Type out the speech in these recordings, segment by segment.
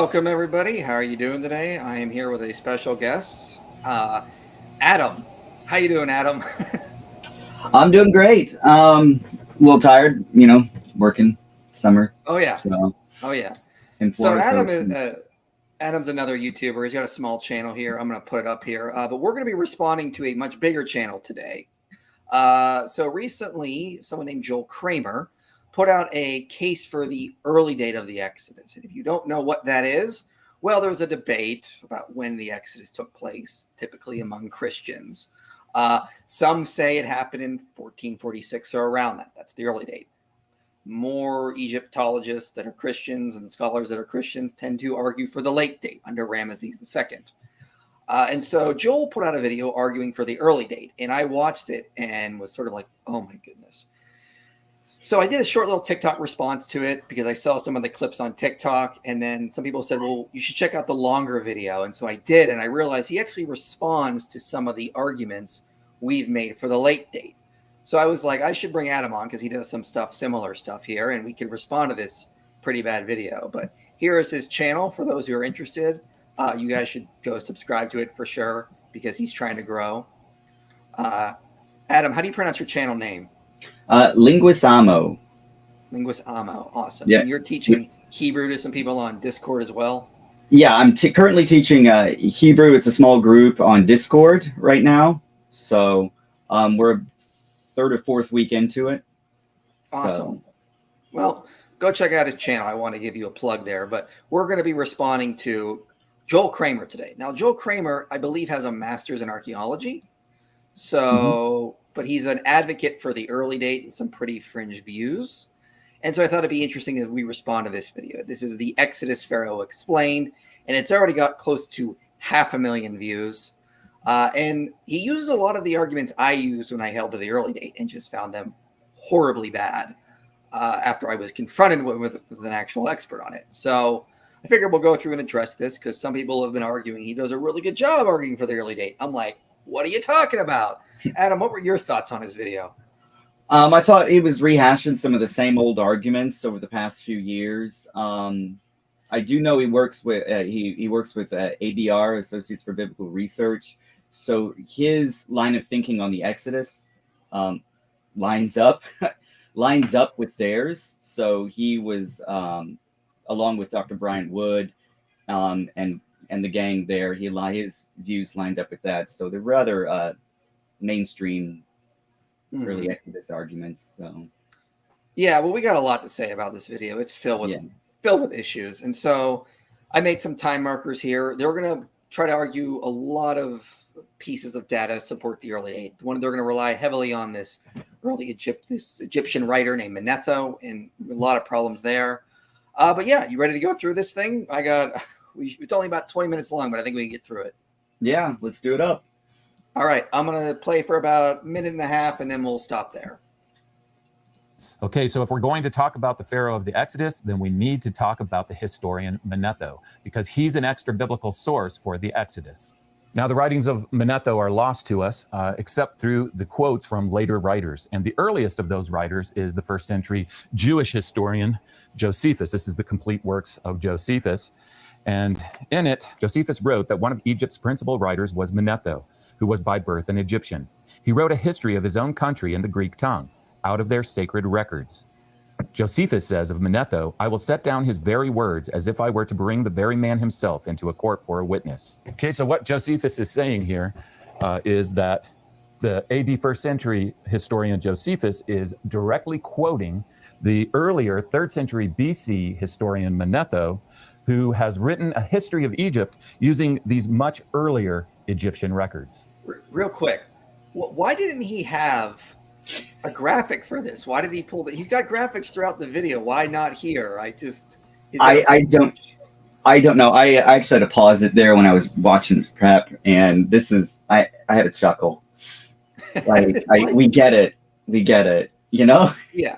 Welcome, everybody. How are you doing today? I am here with a special guest, Adam. How you doing, Adam? I'm doing great. A little tired, working summer. Oh yeah, So oh yeah. in So Florida, so Adam is Adam's another YouTuber. He's got a small channel here. I'm going to put it up here, but we're going to be responding to a much bigger channel today. So recently, someone named Joel Kramer put out a case for the early date of the Exodus. And if you don't know what that is, well, there's a debate about when the Exodus took place, typically among Christians. Some say it happened in 1446 or around that. That's the early date. More Egyptologists that are Christians and scholars that are Christians tend to argue for the late date under Ramses II. And so Joel put out a video arguing for the early date, and I watched it and was sort of like, oh my goodness. So I did a short little TikTok response to it because I saw some of the clips on TikTok, and then some people said, well, you should check out the longer video. And so I did, and I realized he actually responds to some of the arguments we've made for the late date. So I was like, I should bring Adam on because he does some similar stuff here, and we can respond to this pretty bad video. But here is his channel for those who are interested. You guys should go subscribe to it for sure because he's trying to grow. Adam, how do you pronounce your channel name? Linguisamo. Linguisamo. Awesome. Yeah. And you're teaching Hebrew to some people on Discord as well? Yeah, I'm currently teaching Hebrew. It's a small group on Discord right now. So we're third or fourth week into it. Awesome. So. Well, go check out his channel. I want to give you a plug there. But we're going to be responding to Joel Kramer today. Now, Joel Kramer, I believe, has a master's in archaeology. So, but he's an advocate for the early date and some pretty fringe views. And so I thought it'd be interesting that we respond to this video. This is the Exodus Pharaoh Explained, and it's already got close to 500,000 views. And he uses a lot of the arguments I used when I held to the early date and just found them horribly bad after I was confronted with an actual expert on it. So I figured we'll go through and address this because some people have been arguing he does a really good job arguing for the early date. I'm like, what are you talking about? Adam, what were your thoughts on his video? I thought he was rehashing some of the same old arguments over the past few years. I do know he works with he works with ABR, Associates for Biblical Research. So his line of thinking on the Exodus lines up with theirs. So he was along with Dr. Brian Wood and the gang there. His views lined up with that. So they're rather mainstream early Exodus arguments. So yeah, well, we got a lot to say about this video. It's filled with issues, and so I made some time markers here. They're going to try to argue a lot of pieces of data to support the early date. They're going to rely heavily on this Egyptian writer named Manetho, and a lot of problems there. But yeah, you ready to go through this thing? It's only about 20 minutes long, but I think we can get through it. Yeah, let's do it up. All right, I'm going to play for about a minute and a half, and then we'll stop there. Okay, so if we're going to talk about the Pharaoh of the Exodus, then we need to talk about the historian Manetho, because he's an extra biblical source for the Exodus. Now, the writings of Manetho are lost to us, except through the quotes from later writers. And the earliest of those writers is the first century Jewish historian Josephus. This is the complete works of Josephus. And in it, Josephus wrote that one of Egypt's principal writers was Manetho, who was by birth an Egyptian. He wrote a history of his own country in the Greek tongue, out of their sacred records. Josephus says of Manetho, I will set down his very words as if I were to bring the very man himself into a court for a witness. Okay, so what Josephus is saying here is that the AD first century historian Josephus is directly quoting the earlier 3rd century BC historian Manetho, who has written a history of Egypt using these much earlier Egyptian records. Real quick, why didn't he have a graphic for this? Why did he pull that? He's got graphics throughout the video. Why not here? I don't know. I actually had to pause it there when I was watching prep, and this is I had a chuckle. We get it, you know? Yeah.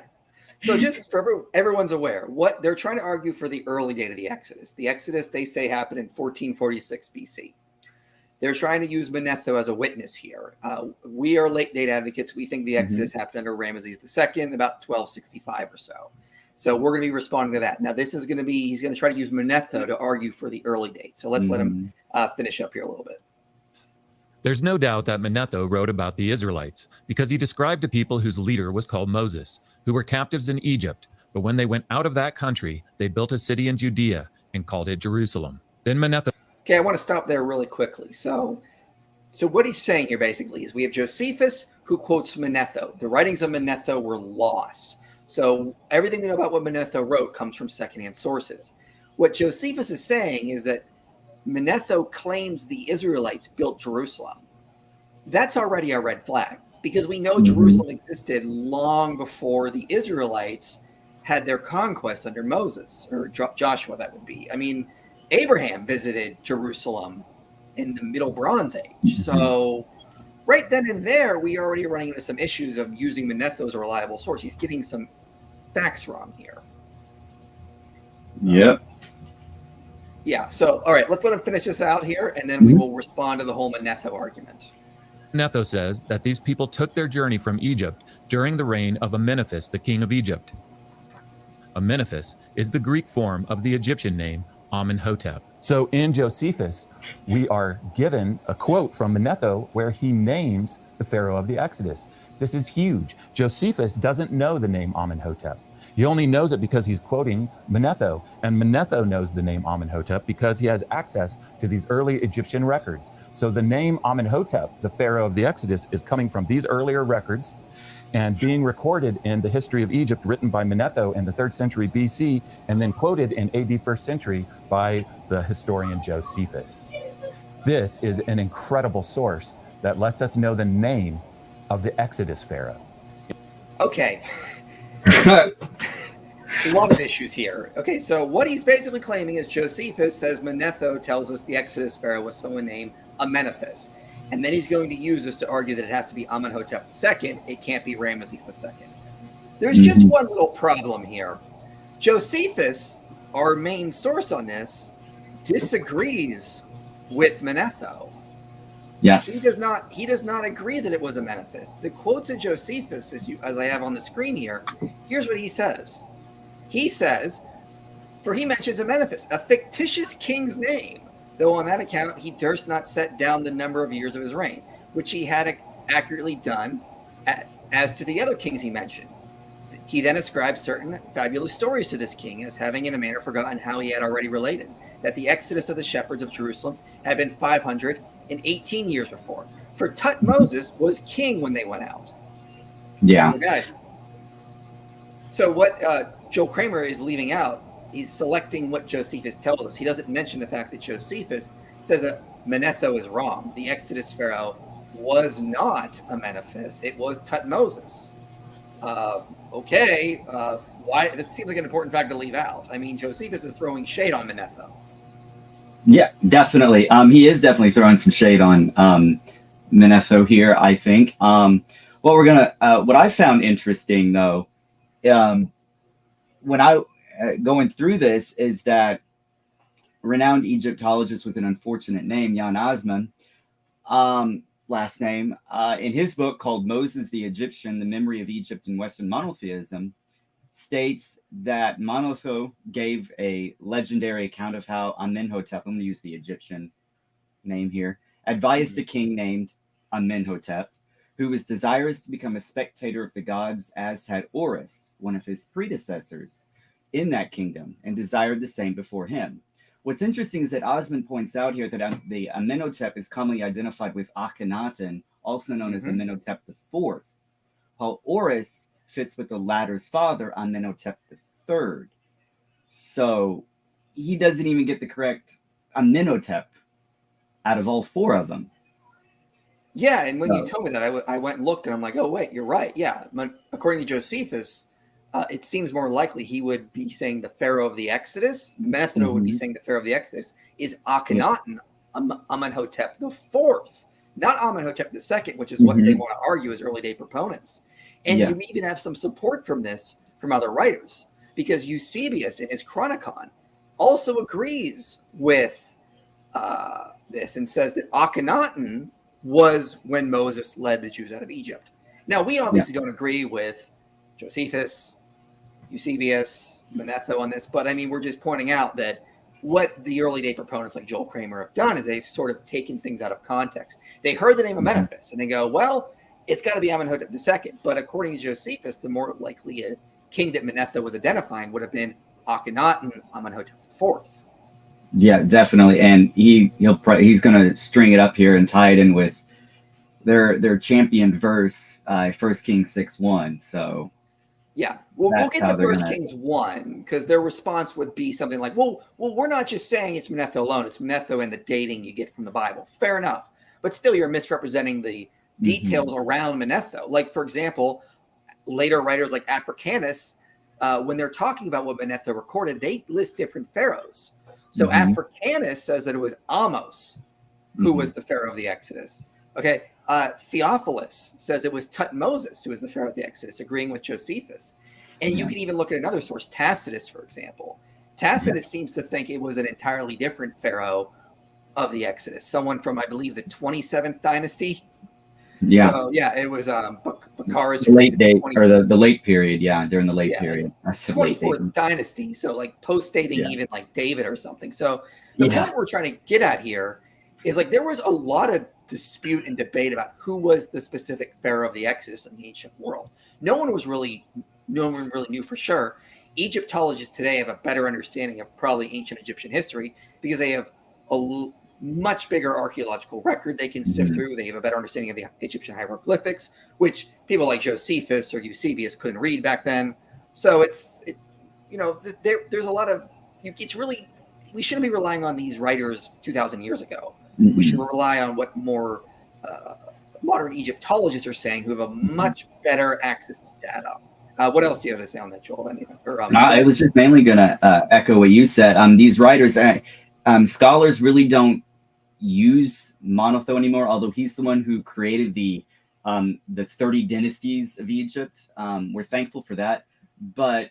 So just for everyone's aware, what they're trying to argue for the early date of the Exodus. The Exodus, they say, happened in 1446 BC. They're trying to use Manetho as a witness here. We are late date advocates. We think the Exodus happened under Ramses II, about 1265 or so. So we're going to be responding to that. Now, this is going to be, he's going to try to use Manetho to argue for the early date. So let's let him finish up here a little bit. There's no doubt that Manetho wrote about the Israelites because he described a people whose leader was called Moses, who were captives in Egypt. But when they went out of that country, they built a city in Judea and called it Jerusalem. Then Manetho... Okay, I want to stop there really quickly. So what he's saying here basically is we have Josephus who quotes Manetho. The writings of Manetho were lost. So everything we know about what Manetho wrote comes from secondhand sources. What Josephus is saying is that Manetho claims the Israelites built Jerusalem. That's already a red flag because we know Jerusalem existed long before the Israelites had their conquest under Moses or Joshua, that would be. I mean, Abraham visited Jerusalem in the Middle Bronze Age. So right then and there, we are already running into some issues of using Manetho as a reliable source. He's getting some facts wrong here. Yep. Yeah. So, all right, let's let him finish this out here, and then we will respond to the whole Manetho argument. Manetho says that these people took their journey from Egypt during the reign of Amenhotep, the king of Egypt. Amenhotep is the Greek form of the Egyptian name Amenhotep. So in Josephus, we are given a quote from Manetho where he names the Pharaoh of the Exodus. This is huge. Josephus doesn't know the name Amenhotep. He only knows it because he's quoting Manetho, and Manetho knows the name Amenhotep because he has access to these early Egyptian records. So the name Amenhotep, the Pharaoh of the Exodus, is coming from these earlier records and being recorded in the history of Egypt written by Manetho in the 3rd century BC and then quoted in AD 1st century by the historian Josephus. This is an incredible source that lets us know the name of the Exodus Pharaoh. Okay. A lot of issues here. Okay, so what he's basically claiming is Josephus says Manetho tells us the Exodus Pharaoh was someone named Amenhotep. And then he's going to use this to argue that it has to be Amenhotep II. It can't be Ramses II. There's just one little problem here. Josephus, our main source on this, disagrees with Manetho. Yes. He does not agree that it was Amenhotep. The quotes of Josephus, as I have on the screen here, here's what he says. He says, for he mentions Amenhotep, a fictitious king's name, though on that account he durst not set down the number of years of his reign, which he had accurately done as to the other kings he mentions. He then ascribes certain fabulous stories to this king as having in a manner forgotten how he had already related, that the exodus of the shepherds of Jerusalem had been 518 years before. For Tutmosis was king when they went out. Yeah. Okay. So what Joel Kramer is leaving out, he's selecting what Josephus tells us. He doesn't mention the fact that Josephus says that Manetho is wrong. The Exodus Pharaoh was not Amenhotep. It was Tutmosis. Okay. Why? This seems like an important fact to leave out. I mean, Josephus is throwing shade on Manetho. Yeah, definitely. He is definitely throwing some shade on Manetho here, I think. What I found interesting though, when I going through this, is that renowned Egyptologist with an unfortunate name, Jan Asman, last name, in his book called Moses the Egyptian, The Memory of Egypt and Western Monotheism, states that Manetho gave a legendary account of how Amenhotep, I'm going to use the Egyptian name here, advised a king named Amenhotep, who was desirous to become a spectator of the gods, as had Horus, one of his predecessors in that kingdom, and desired the same before him. What's interesting is that Osman points out here that the Amenhotep is commonly identified with Akhenaten, also known as Amenhotep IV, while Horus fits with the latter's father, Amenhotep III. So he doesn't even get the correct Amenhotep out of all four of them. Yeah, and when you told me that, I went and looked, and I'm like, oh, wait, you're right. Yeah, according to Josephus, it seems more likely he would be saying the Pharaoh of the Exodus. Manetho would be saying the Pharaoh of the Exodus is Akhenaten, Amenhotep IV, not Amenhotep II, which is what they want to argue as early day proponents. And you even have some support from this from other writers, because Eusebius in his Chronicon also agrees with this and says that Akhenaten was when Moses led the Jews out of Egypt. Now, we obviously don't agree with Josephus, Eusebius, Manetho on this, but I mean, we're just pointing out that what the early day proponents like Joel Kramer have done is they've sort of taken things out of context. They heard the name of Amenhotep and they go, well, it's got to be Amenhotep II. But according to Josephus, the more likely a king that Manetho was identifying would have been Akhenaten, Amenhotep IV. Yeah, definitely. And he's going to string it up here and tie it in with their championed verse, 1 Kings 6:1. So yeah, we'll get to 1 Kings 1 because their response would be something like, well, we're not just saying it's Manetho alone. It's Manetho and the dating you get from the Bible. Fair enough. But still, you're misrepresenting the details around Manetho. Like, for example, later writers like Africanus, when they're talking about what Manetho recorded, they list different pharaohs. So Africanus says that it was Amos who was the pharaoh of the Exodus. Okay. Theophilus says it was Tutmosis who was the pharaoh of the Exodus, agreeing with Josephus. And you can even look at another source, Tacitus, for example. Tacitus seems to think it was an entirely different pharaoh of the Exodus, someone from, I believe, the 27th dynasty. Yeah. So, yeah, it was Bakara's late date, or the late period. Yeah, during the late period. 24th dynasty. So, like, post-dating even like David or something. So, the point we're trying to get at here is, like, there was a lot of dispute and debate about who was the specific pharaoh of the Exodus in the ancient world. No one really knew for sure. Egyptologists today have a better understanding of probably ancient Egyptian history because they have a much bigger archaeological record they can sift through. They have a better understanding of the Egyptian hieroglyphics, which people like Josephus or Eusebius couldn't read back then. So there's a lot of, we shouldn't be relying on these writers 2,000 years ago. We should rely on what more modern Egyptologists are saying, who have a much better access to data. What else do you have to say on that, Joel? Anything? I was just mainly going to echo what you said. These writers, scholars really don't use Manetho anymore, although he's the one who created the 30 dynasties of Egypt. We're thankful for that. But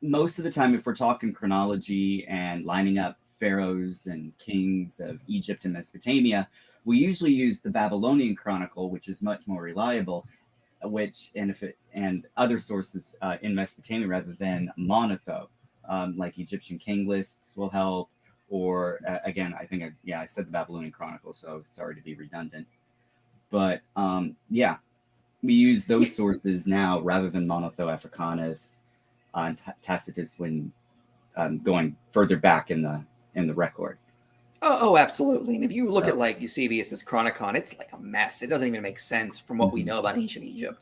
most of the time, if we're talking chronology and lining up pharaohs and kings of Egypt and Mesopotamia, we usually use the Babylonian Chronicle, which is much more reliable, and other sources in Mesopotamia rather than Manetho, like Egyptian king lists will help. Or again, I think I said the Babylonian Chronicle, so sorry to be redundant. But we use those sources now rather than Manetho, Africanus, and Tacitus when going further back in the record. Oh, absolutely. And if you look at like Eusebius's Chronicon, it's like a mess. It doesn't even make sense from what we know about ancient Egypt.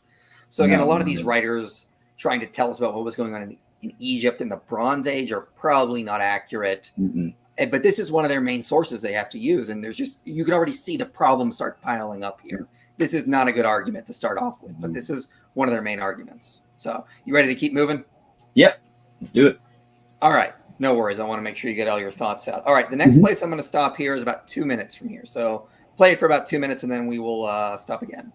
So again, a lot of these writers trying to tell us about what was going on in Egypt in the Bronze Age are probably not accurate. But this is one of their main sources they have to use. And you can already see the problems start piling up here. This is not a good argument to start off with, but this is one of their main arguments. So you ready to keep moving? Yep. Let's do it. All right. No worries. I want to make sure you get all your thoughts out. All right. The next place I'm going to stop here is about 2 minutes from here. So play it for about 2 minutes and then we will stop again.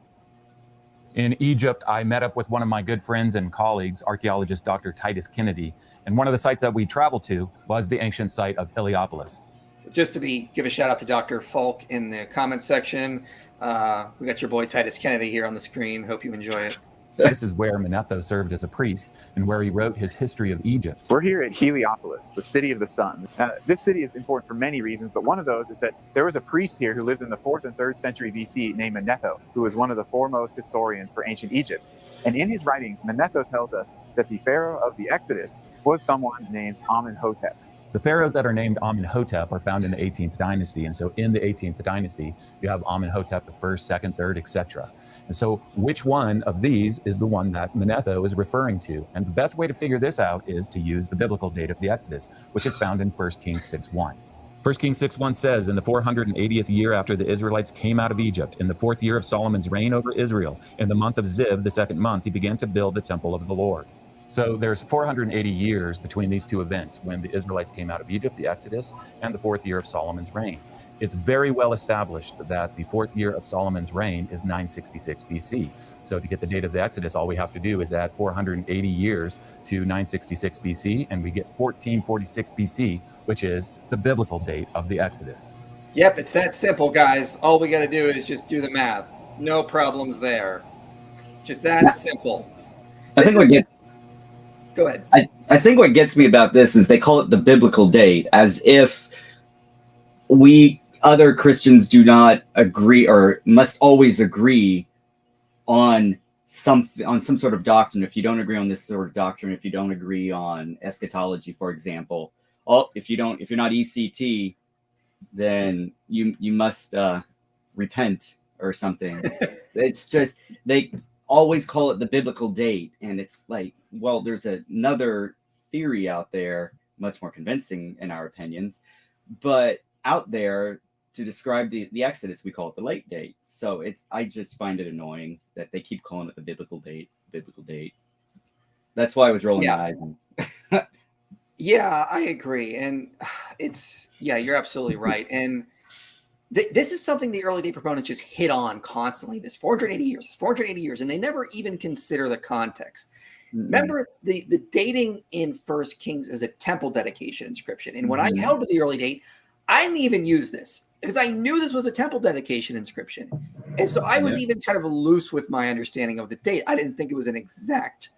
In Egypt, I met up with one of my good friends and colleagues, archaeologist Dr. Titus Kennedy, and one of the sites that we traveled to was the ancient site of Heliopolis. Just to give a shout out to Dr. Falk in the comment section. We got your boy Titus Kennedy here on the screen. Hope you enjoy it. This is where Manetho served as a priest and where he wrote his history of Egypt. We're here at Heliopolis, the city of the sun. This city is important for many reasons, but one of those is that there was a priest here who lived in the 4th and 3rd century BC named Manetho, who was one of the foremost historians for ancient Egypt. And in his writings, Manetho tells us that the pharaoh of the Exodus was someone named Amenhotep. The pharaohs that are named Amenhotep are found in the 18th dynasty. And so in the 18th dynasty, you have Amenhotep the 1st, 2nd, 3rd, etc. And so which one of these is the one that Manetho is referring to? And the best way to figure this out is to use the biblical date of the Exodus, which is found in 1 Kings 6:1. 1 Kings 6:1 says, in the 480th year after the Israelites came out of Egypt, in the 4th year of Solomon's reign over Israel, in the month of Ziv, the 2nd month, he began to build the temple of the Lord. So there's 480 years between these two events, when the Israelites came out of Egypt, the Exodus, and the 4th year of Solomon's reign. It's very well established that the 4th year of Solomon's reign is 966 BC. So to get the date of the Exodus, all we have to do is add 480 years to 966 BC, and we get 1446 BC, which is the biblical date of the Exodus. Yep, it's that simple, guys. All we got to do is just do the math. No problems there. Just that simple. I think what gets Go ahead. I think what gets me about this is they call it the biblical date, as if we other Christians do not agree or must always agree on some sort of doctrine. If you don't agree on this sort of doctrine, if you don't agree on eschatology, for example, if you're not ECT, then you must repent or something. It's just they always call it the biblical date, and it's like, well, there's another theory out there, much more convincing in our opinions, but out there to describe the Exodus, we call it the late date. So I just find it annoying that they keep calling it the biblical date. That's why I was rolling my eyes. Yeah, I agree. And you're absolutely right. And this is something the early date proponents just hit on constantly. This 480 years, and they never even consider the context. Mm-hmm. Remember, the dating in First Kings is a temple dedication inscription. And when I held to the early date, I didn't even use this because I knew this was a temple dedication inscription. And so I was even kind of loose with my understanding of the date. I didn't think it was an exact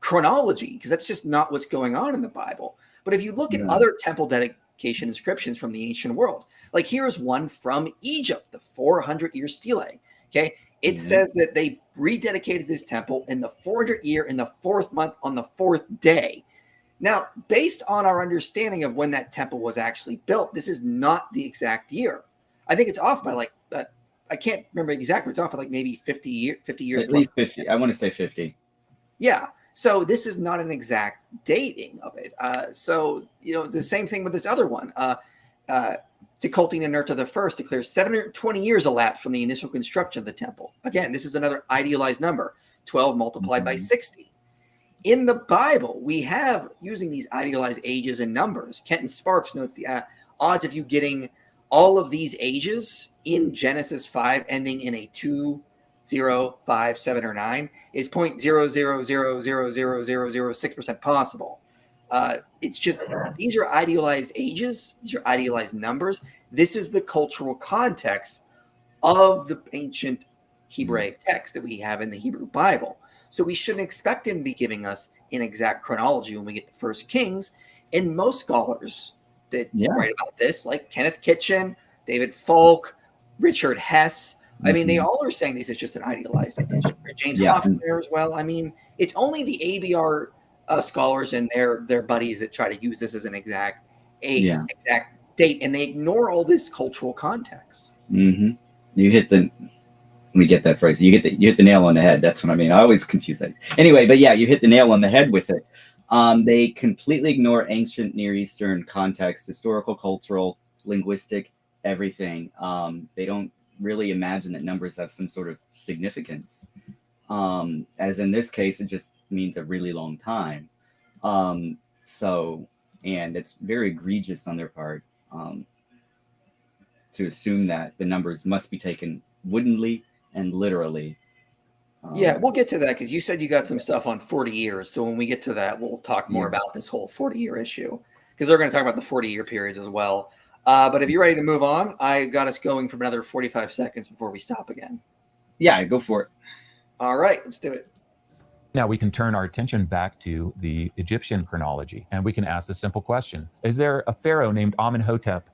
chronology, because that's just not what's going on in the Bible. But if you look at other temple dedication inscriptions from the ancient world, like here's one from Egypt, the 400-year stele. Okay. It says that they rededicated this temple in the 400th year in the 4th month on the 4th day. Now, based on our understanding of when that temple was actually built, this is not the exact year. I think it's off by like, I can't remember exactly. It's off by like maybe 50 years. At least 50. I want to say 50. Yeah. So this is not an exact dating of it. So, the same thing with this other one. Tukulti Ninurta I declares 720 years elapsed from the initial construction of the temple. Again, this is another idealized number, 12 multiplied by 60. In the Bible, we have, using these idealized ages and numbers, Kenton Sparks notes the odds of you getting all of these ages in Genesis 5 ending in a 2, 0, 5, 7, or 9 is 0.0000006% possible. It's just, these are idealized ages. These are idealized numbers. This is the cultural context of the ancient Hebraic text that we have in the Hebrew Bible. So we shouldn't expect him to be giving us an exact chronology when we get to First Kings. And most scholars that write about this, like Kenneth Kitchen, David Falk, Richard Hess, I mean, they all are saying this is just an idealized image. James Hoffman there as well. I mean, it's only the ABR scholars and their buddies that try to use this as an exact date, and they ignore all this cultural context. You hit the. Let me get that phrase. You hit the nail on the head. That's what I mean. I always confuse that. Anyway, but yeah, you hit the nail on the head with it. They completely ignore ancient Near Eastern context, historical, cultural, linguistic, everything. They don't really imagine that numbers have some sort of significance. As in this case, it just means a really long time. And it's very egregious on their part to assume that the numbers must be taken woodenly and literally. We'll get to that because you said you got some stuff on 40 years. So when we get to that, we'll talk more about this whole 40-year issue because they're going to talk about the 40-year periods as well. But if you're ready to move on, I got us going for another 45 seconds before we stop again. Yeah, go for it. All right, let's do it. Now we can turn our attention back to the Egyptian chronology, and we can ask the simple question: is there a pharaoh named Amenhotep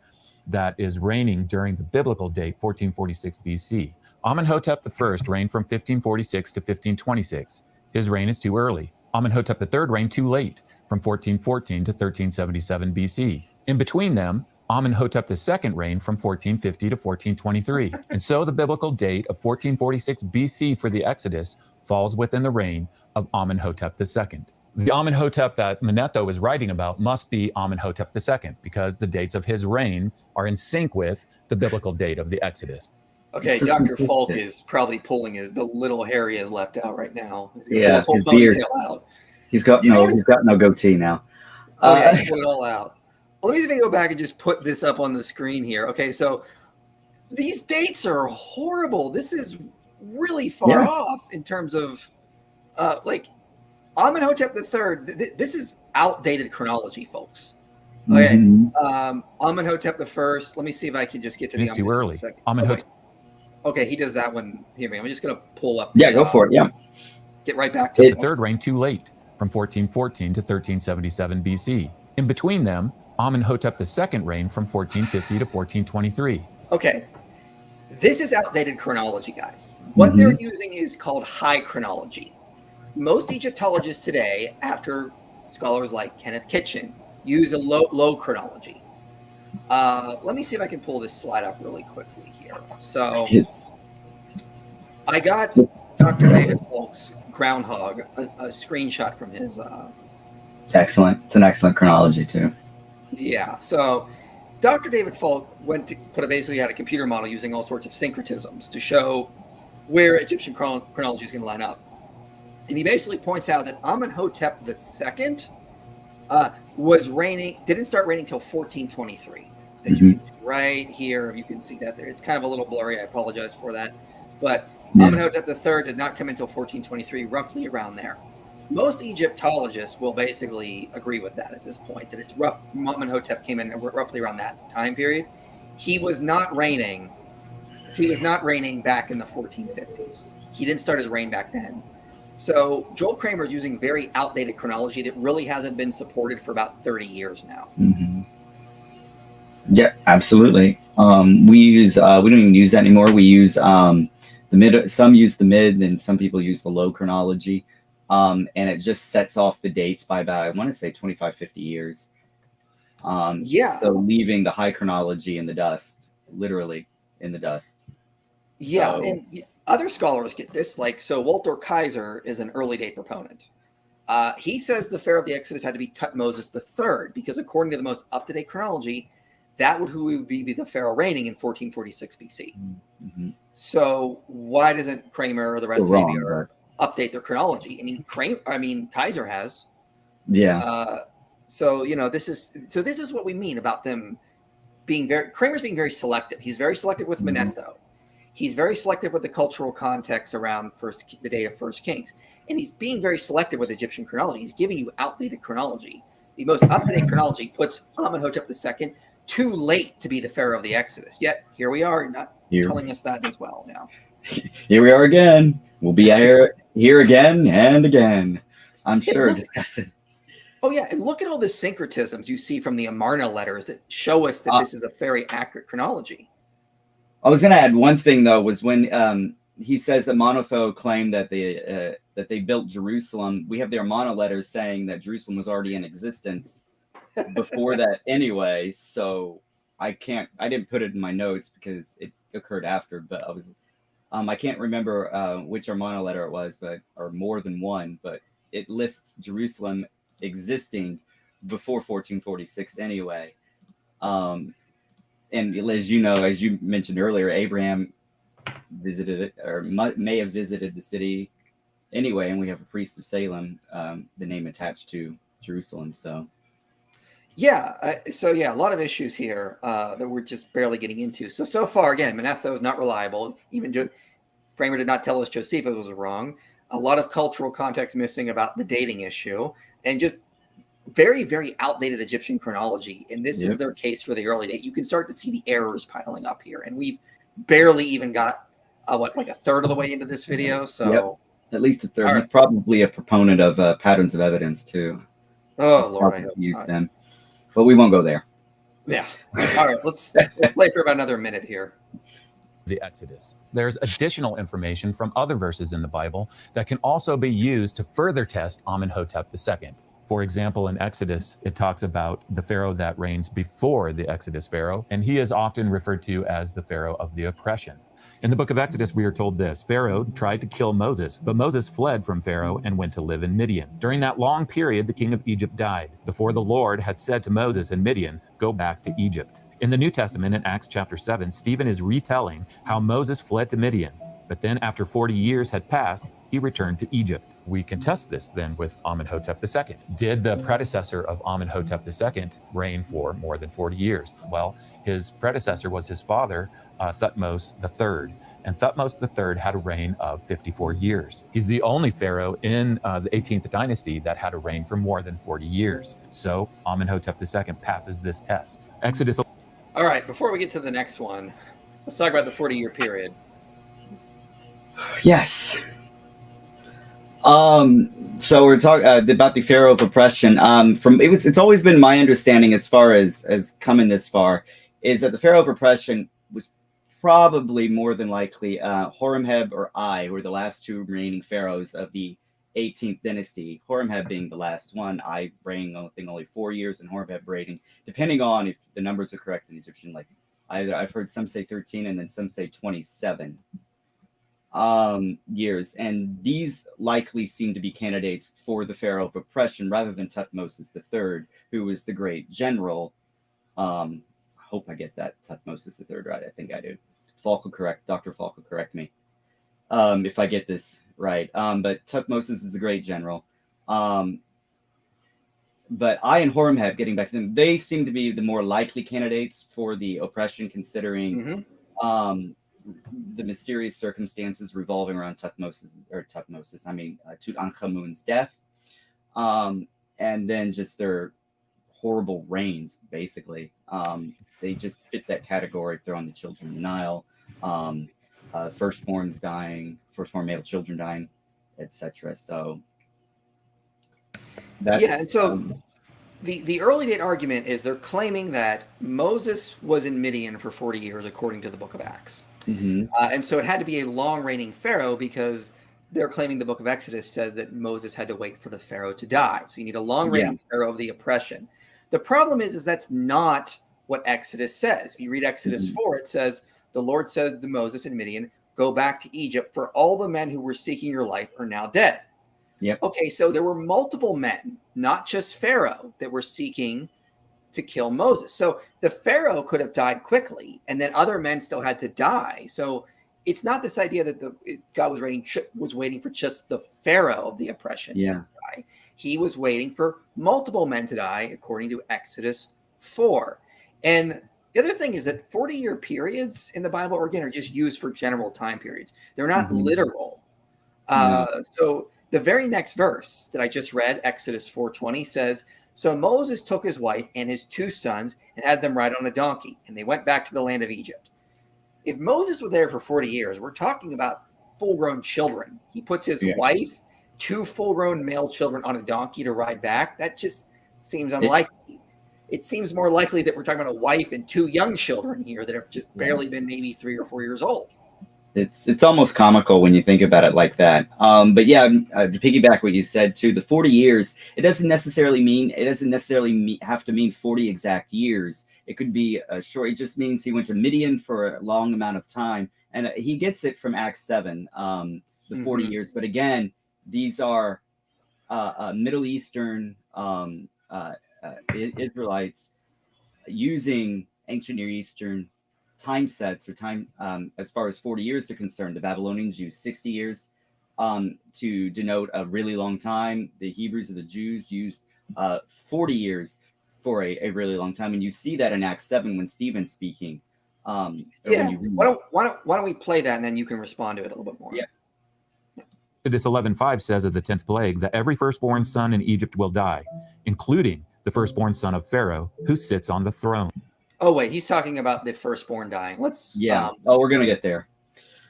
that is reigning during the biblical date 1446 BC? Amenhotep I reigned from 1546 to 1526. His reign is too early. Amenhotep III reigned too late, from 1414 to 1377 BC. In between them, Amenhotep II reigned from 1450 to 1423. And so the biblical date of 1446 BC for the Exodus falls within the reign of Amenhotep II. The Amenhotep that Manetho is writing about must be Amenhotep II because the dates of his reign are in sync with the biblical date of the Exodus. Okay, Dr. Falk is probably pulling the little hair he has left out right now. He's pull his whole beard out. He's got no goatee now. He pulled it all out. Let me see if I can go back and just put this up on the screen here. Okay, so these dates are horrible. This is really far off in terms of like Amenhotep III. This is outdated chronology, folks. Okay, Amenhotep I. Let me see if I can just get to the too early. Amenhotep. Okay, he does that one. Here, I'm just going to pull up. Yeah, go for it. Yeah. Get right back to it. The third reigned too late, from 1414 to 1377 BC. In between them, Amenhotep II reigned from 1450 to 1423. Okay, this is outdated chronology, guys. What they're using is called high chronology. Most Egyptologists today, after scholars like Kenneth Kitchen, use a low chronology. Let me see if I can pull this slide up really quickly here. So I got Dr. David Folk's groundhog, a screenshot from his. Excellent. It's an excellent chronology too. Yeah. So Dr. David Folk went to basically had a computer model using all sorts of syncretisms to show where Egyptian chronology is going to line up. And he basically points out that Amenhotep II didn't start reigning until 1423. As you can see right here, you can see that there. It's kind of a little blurry. I apologize for that. But Amenhotep III did not come until 1423, roughly around there. Most Egyptologists will basically agree with that at this point, that it's rough. Amenhotep came in roughly around that time period. He was not reigning. He was not reigning back in the 1450s. He didn't start his reign back then. So Joel Kramer is using very outdated chronology that really hasn't been supported for about 30 years now. Yeah, absolutely. We don't even use that anymore. We use the mid. Some use the mid, and some people use the low chronology. And it just sets off the dates by about, I want to say 25, 50 years. So leaving the high chronology in the dust, literally in the dust. Yeah, and other scholars get this. So Walter Kaiser is an early date proponent. He says the Pharaoh of the Exodus had to be Tutmosis III because according to the most up-to-date chronology, that would be the Pharaoh reigning in 1446 BC. So why doesn't Kramer or the rest of ABR update their chronology? Kaiser has. Yeah. So this is what we mean about them being Kramer's being very selective. He's very selective with Manetho. He's very selective with the cultural context around the day of First Kings, and he's being very selective with Egyptian chronology. He's giving you outdated chronology. The most up-to-date chronology puts Amenhotep II too late to be the Pharaoh of the Exodus. Yet here we are, not telling us that as well now. Here we are again. We'll be here again and again. I'm sure discussing this. Oh yeah, and look at all the syncretisms you see from the Amarna letters that show us that this is a very accurate chronology. I was going to add one thing though, was when he says that Manetho claimed that they built Jerusalem. We have the Amarna letters saying that Jerusalem was already in existence before that anyway. So I didn't put it in my notes because it occurred after, but I can't remember which Amarna letter it was, or more than one, but it lists Jerusalem existing before 1446 anyway. And as you know, as you mentioned earlier, Abraham visited it, or may have visited the city anyway, and we have a priest of Salem, the name attached to Jerusalem. So a lot of issues here that we're just barely getting into. So far, again, Manetho is not reliable. Even Kramer did not tell us Josephus was wrong. A lot of cultural context missing about the dating issue, and just very, very outdated Egyptian chronology. And this is their case for the early date. You can start to see the errors piling up here, and we've barely even got a third of the way into this video. So at least a third. He's probably a proponent of patterns of evidence too. Oh Lord, I hope use them. But we won't go there. Yeah. All right, let's play for about another minute here. The Exodus. There's additional information from other verses in the Bible that can also be used to further test Amenhotep II. For example, in Exodus, it talks about the Pharaoh that reigns before the Exodus Pharaoh, and he is often referred to as the Pharaoh of the oppression. In the book of Exodus, we are told this: Pharaoh tried to kill Moses, but Moses fled from Pharaoh and went to live in Midian. During that long period, the king of Egypt died, before the Lord had said to Moses in Midian, "Go back to Egypt." In the New Testament, in Acts chapter 7, Stephen is retelling how Moses fled to Midian, but then after 40 years had passed, he returned to Egypt. We can test this then with Amenhotep II. Did the predecessor of Amenhotep II reign for more than 40 years? Well, his predecessor was his father, Thutmose III. And Thutmose III had a reign of 54 years. He's the only pharaoh in the 18th dynasty that had a reign for more than 40 years. So Amenhotep II passes this test. Exodus. All right, before we get to the next one, let's talk about the 40-year period. Yes. So we're talking about the Pharaoh of oppression. It's always been my understanding, as far as coming this far, is that the Pharaoh of oppression was probably more than likely Horemheb or Ai, who were the last two remaining pharaohs of the 18th dynasty. Horemheb being the last one, Ai reigning only 4 years, and Horemheb reigning, depending on if the numbers are correct in Egyptian, like I've heard some say 13 and then some say 27 years. And these likely seem to be candidates for the Pharaoh of oppression rather than Thutmose III, who was the great general. I hope I get that Thutmose III right. I think I do. Dr. Falk will correct me if I get this right. But Thutmose is the great general. But Ai and Horemheb, getting back to them, they seem to be the more likely candidates for the oppression, considering the mysterious circumstances revolving around Tutankhamun's death, and then just their horrible reigns. Basically, they just fit that category. Throwing the children in the Nile, firstborn male children dying, etc. So that's, and so the early date argument is they're claiming that Moses was in Midian for 40 years, according to the Book of Acts. And so it had to be a long reigning Pharaoh, because they're claiming the Book of Exodus says that Moses had to wait for the Pharaoh to die. So you need a long reigning Pharaoh of the oppression. The problem is that's not what Exodus says. If you read Exodus 4, it says, the Lord said to Moses in Midian, go back to Egypt, for all the men who were seeking your life are now dead. Okay, so there were multiple men, not just Pharaoh, that were seeking to kill Moses. So the Pharaoh could have died quickly, and then other men still had to die. So it's not this idea that God was waiting for just the Pharaoh of the oppression to die. He was waiting for multiple men to die, according to Exodus 4. And the other thing is that 40-year periods in the Bible, again, are just used for general time periods. They're not literal. So the very next verse that I just read, Exodus 4:20, says, so Moses took his wife and his 2 sons and had them ride on a donkey, and they went back to the land of Egypt. If Moses was there for 40 years, we're talking about full-grown children. He puts his wife, 2 full-grown male children on a donkey to ride back. That just seems unlikely. It seems more likely that we're talking about a wife and 2 young children here that have just barely been maybe 3 or 4 years old. It's almost comical when you think about it like that. But yeah, to piggyback what you said too, the 40 years, it doesn't necessarily have to mean 40 exact years. It could be a short. It just means he went to Midian for a long amount of time, and he gets it from Acts 7, the 40 years. But again, these are Middle Eastern Israelites using ancient Near Eastern time sets, or time as far as 40 years are concerned. The Babylonians used 60 years to denote a really long time. The Hebrews or the Jews used 40 years for a really long time, and you see that in Acts 7 when Stephen's speaking. Why don't we play that, and then you can respond to it a little bit more. Exodus 11:5 says of the 10th plague that every firstborn son in Egypt will die, including the firstborn son of Pharaoh, who sits on the throne. Oh, wait, he's talking about the firstborn dying. Let's we're gonna get there.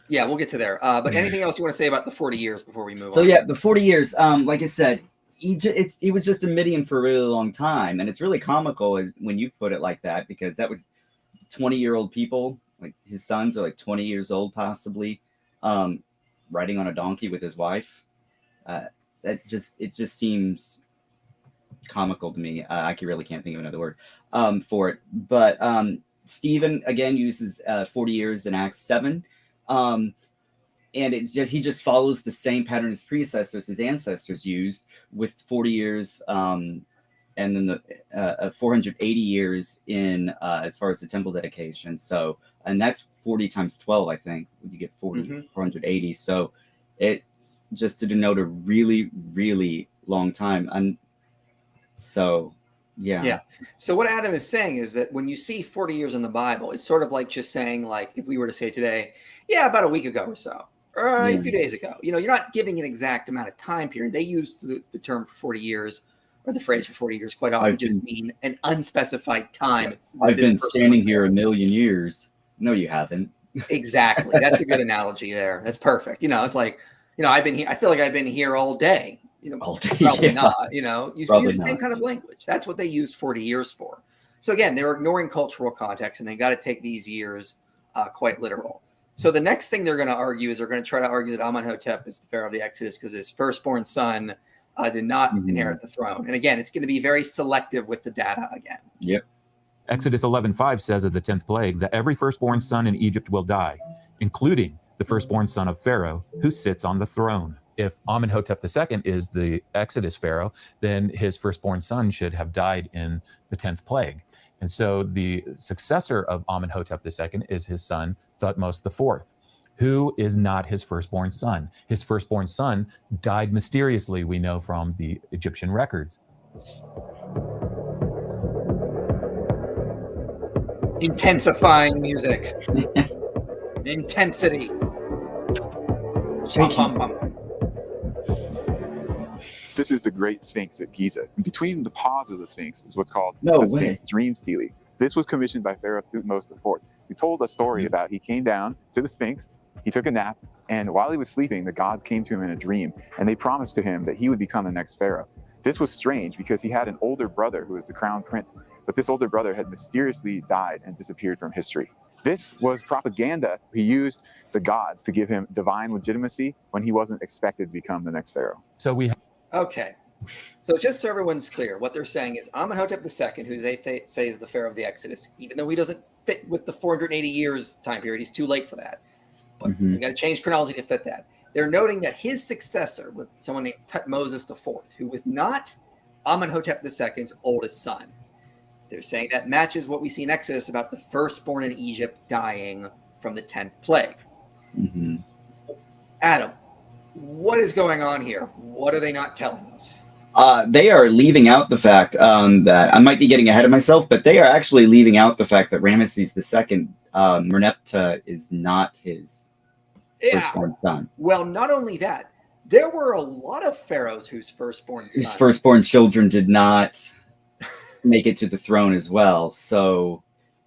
Yeah, we'll get to there. But anything else you want to say about the 40 years before we move on? So yeah, the 40 years, like I said, he was just a Midian for a really long time, and it's really comical when you put it like that, because that was 20-year-old people, like his sons are like 20 years old possibly, riding on a donkey with his wife. It just seems comical to me. I really can't think of another word for it. But Stephen again uses 40 years in Acts 7, and he just follows the same pattern as his ancestors used, with 40 years, and then the 480 years in as far as the temple dedication. So, and that's 40 times 12, I think. You get 40, 480. So it's just to denote a really, really long time. And so, yeah. So what Adam is saying is that when you see 40 years in the Bible, it's sort of like just saying, like, if we were to say today, about a week ago or so, or a few days ago, you're not giving an exact amount of time period. They used the term for 40 years, or the phrase for 40 years quite often, just mean an unspecified time. I've been standing here a million years. No, you haven't. Exactly. That's a good analogy there. That's perfect. It's like, I've been here. I feel like I've been here all day. All day, Probably yeah. not. You use Probably the same not. kind of language. That's what they used 40 years for. So again, they're ignoring cultural context, and they got to take these years quite literal. So the next thing they're going to argue is they're going to try to argue that Amenhotep is the pharaoh of the Exodus because his firstborn son did not inherit the throne. And again, it's going to be very selective with the data again. Yep. Exodus 11:5 says of the 10th plague that every firstborn son in Egypt will die, including the firstborn son of Pharaoh who sits on the throne. If Amenhotep II is the Exodus pharaoh, then his firstborn son should have died in the 10th plague. And so the successor of Amenhotep II is his son, Thutmose IV, who is not his firstborn son. His firstborn son died mysteriously, we know from the Egyptian records. Intensifying music. Intensity. Bum, bum, bum. This is the Great Sphinx at Giza. And between the paws of the Sphinx is what's called No the way. Sphinx dream stele. This was commissioned by Pharaoh Thutmose IV. He told a story about he came down to the Sphinx, he took a nap, and while he was sleeping, the gods came to him in a dream, and they promised to him that he would become the next pharaoh. This was strange because he had an older brother who was the crown prince, but this older brother had mysteriously died and disappeared from history. This was propaganda. He used the gods to give him divine legitimacy when he wasn't expected to become the next pharaoh. So we Okay. So just so everyone's clear, what they're saying is Amenhotep II, who they say is the pharaoh of the Exodus, even though he doesn't fit with the 480 years time period, he's too late for that. But we got to change chronology to fit that. They're noting that his successor was someone named Thutmose IV, who was not Amenhotep II's oldest son. They're saying that matches what we see in Exodus about the firstborn in Egypt dying from the 10th plague. Adam, what is going on here? What are they not telling us? They are leaving out the fact that I might be getting ahead of myself, but they are actually leaving out the fact that Ramses II, Manetho, is not his firstborn son. Well, not only that, there were a lot of pharaohs whose firstborn sons. His firstborn children did not make it to the throne as well. So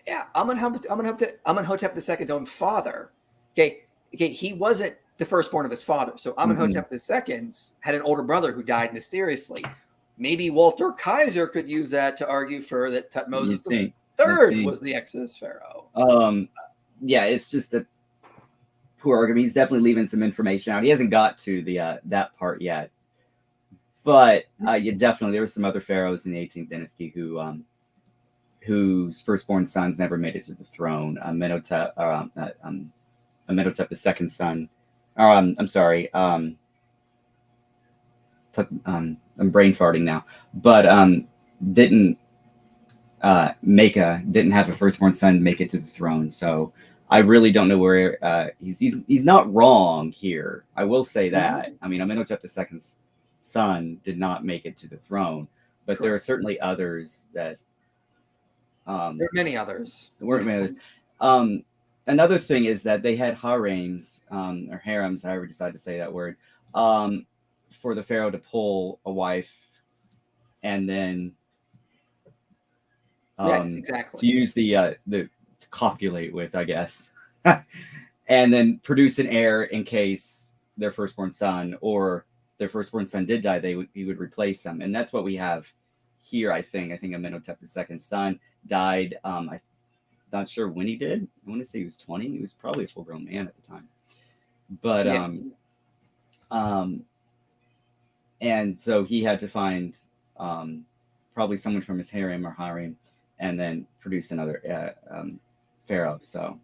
yeah, Amenhotep II's own father. Okay, he wasn't the firstborn of his father. So Amenhotep II's had an older brother who died mysteriously. Maybe Walter Kaiser could use that to argue for that Thutmose III was the Exodus pharaoh. Yeah, it's just a poor argument. He's definitely leaving some information out. He hasn't got to the that part yet. But definitely there were some other pharaohs in the 18th dynasty who whose firstborn sons never made it to the throne. Amenhotep II's son. I'm sorry. I'm brain farting now, but didn't have a firstborn son make it to the throne. So I really don't know where he's not wrong here. I will say that. I mean, Amenhotep II's son did not make it to the throne, but there are certainly others that. There are many others. There weren't many others. Another thing is that they had harems, or harems, however you decide to say that word, for the pharaoh to pull a wife and then exactly. to use the to copulate with, I guess, and then produce an heir in case their firstborn son or their firstborn son did die, he would replace them. And that's what we have here, I think. I think Amenhotep II's son died. I'm not sure when he did. I want to say he was 20. He was probably a full-grown man at the time. But and so he had to find probably someone from his harem and then produce another pharaoh. So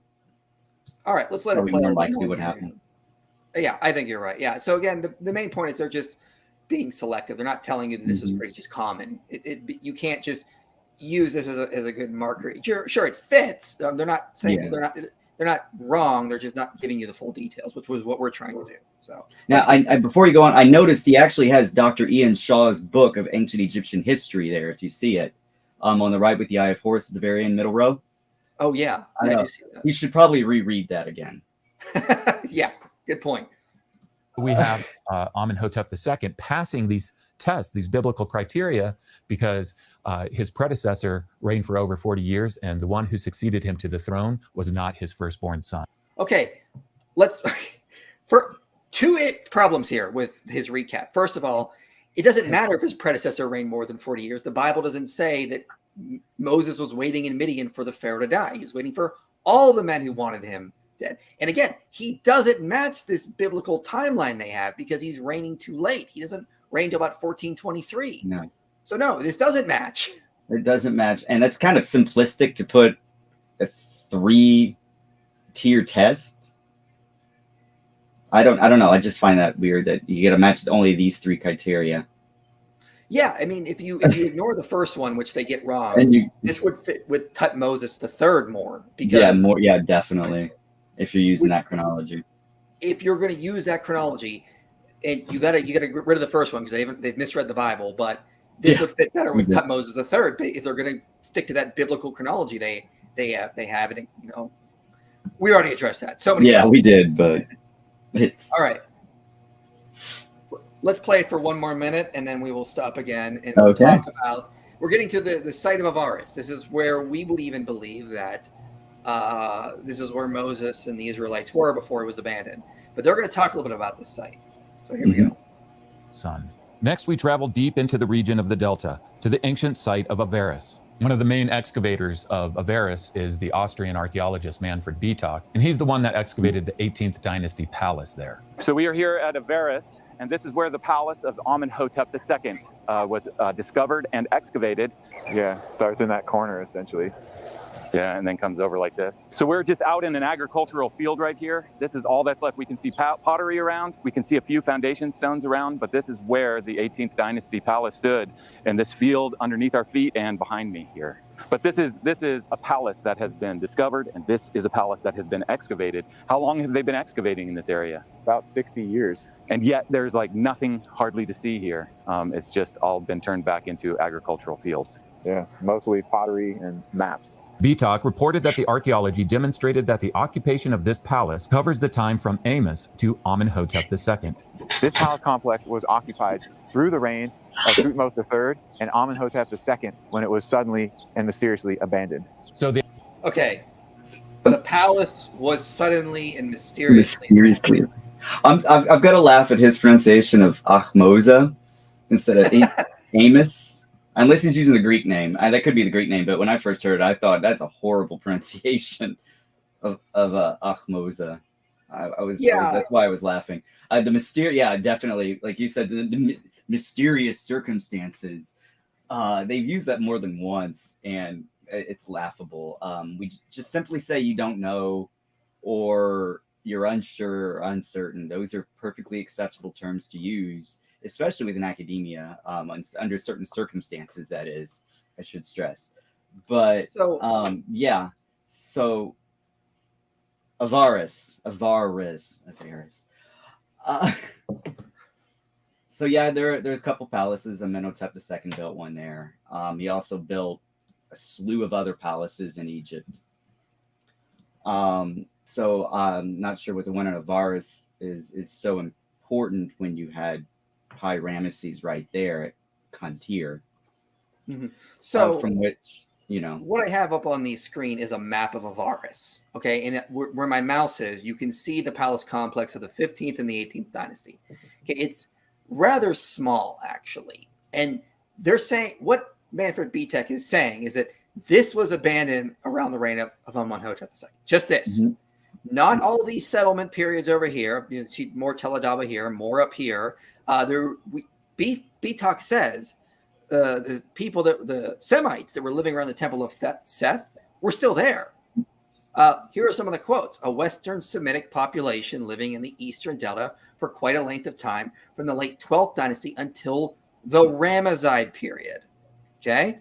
all right, let's let it play. More likely what happened. Yeah, I think you're right. Yeah. So again, the main point is they're just being selective. They're not telling you that this is pretty just common. You can't just use this as a good marker. Sure, it fits. They're not saying they're not wrong. They're just not giving you the full details, which was what we're trying to do. So now, I before you go on, I noticed he actually has Dr. Ian Shaw's book of ancient Egyptian history there. If you see it, on the right with the Eye of Horus at the very end, middle row. Oh yeah, I do see that. You should probably reread that again. Yeah, good point. We have Amenhotep II passing these tests, these biblical criteria, because his predecessor reigned for over 40 years, and the one who succeeded him to the throne was not his firstborn son. Okay, problems here with his recap. First of all, it doesn't matter if his predecessor reigned more than 40 years. The Bible doesn't say that Moses was waiting in Midian for the Pharaoh to die. He was waiting for all the men who wanted him dead. And again, he doesn't match this biblical timeline they have because he's reigning too late. He doesn't reign till about 1423. No. So no, this doesn't match. It doesn't match. And it's kind of simplistic to put a 3-tier test. I don't know. I just find that weird that you get to match only these 3 criteria. Yeah, I mean, if you ignore the first one, which they get wrong, and this would fit with Tutmosis III more. Because definitely. If you're using that chronology. If you're going to use that chronology, and you gotta get rid of the first one because they've misread the Bible, but this would fit better with Tutmosis III if they're going to stick to that biblical chronology they have it. You know, we already addressed that. So many. Yeah, we did, but it's all right. Let's play it for one more minute, and then we will stop again and we'll talk about. We're getting to the site of Avaris. This is where we believe that this is where Moses and the Israelites were before it was abandoned. But they're going to talk a little bit about this site. So here we go. Son. Next, we travel deep into the region of the Delta to the ancient site of Avaris. One of the main excavators of Avaris is the Austrian archaeologist Manfred Bitock, and he's the one that excavated the 18th dynasty palace there. So we are here at Avaris, and this is where the palace of Amenhotep II was discovered and excavated. Yeah, starts in that corner essentially. Yeah, and then comes over like this. So we're just out in an agricultural field right here. This is all that's left. We can see pottery around. We can see a few foundation stones around, but this is where the 18th dynasty palace stood, in this field underneath our feet and behind me here. But this is a palace that has been discovered, and this is a palace that has been excavated. How long have they been excavating in this area? About 60 years. And yet there's like nothing hardly to see here. It's just all been turned back into agricultural fields. Yeah, mostly pottery and maps. Bitock reported that the archaeology demonstrated that the occupation of this palace covers the time from Amos to Amenhotep II. This palace complex was occupied through the reigns of Thutmose III and Amenhotep II when it was suddenly and mysteriously abandoned. So the palace was suddenly and mysteriously. I've got to laugh at his pronunciation of Ahmoza instead of Amos. Unless he's using the Greek name. That could be the Greek name, but when I first heard it, I thought that's a horrible pronunciation of Ahmoza. That's why I was laughing. Definitely, like you said, the mysterious circumstances. They've used that more than once, and it's laughable. We just simply say you don't know, or you're unsure or uncertain. Those are perfectly acceptable terms to use, especially within academia, under certain circumstances, that is, I should stress. But so Avaris. So yeah, there's a couple palaces. Amenhotep II built one there. He also built a slew of other palaces in Egypt. So I'm not sure what the one in Avaris is so important when you had Pi Ramesses right there at Kantir. Mm-hmm. So from which, what I have up on the screen is a map of Avaris. Okay, and where my mouse is, you can see the palace complex of the 15th and the 18th dynasty. Okay, it's rather small actually, and they're saying what Manfred Bitock is saying is that this was abandoned around the reign of Amenhotep II. Just this. Mm-hmm. Not all these settlement periods over here. You see more Tel Adaba here, more up here. Bitock says the people the Semites that were living around the temple of Seth were still there. Here are some of the quotes. A Western Semitic population living in the Eastern Delta for quite a length of time from the late 12th dynasty until the Ramesside period. Okay?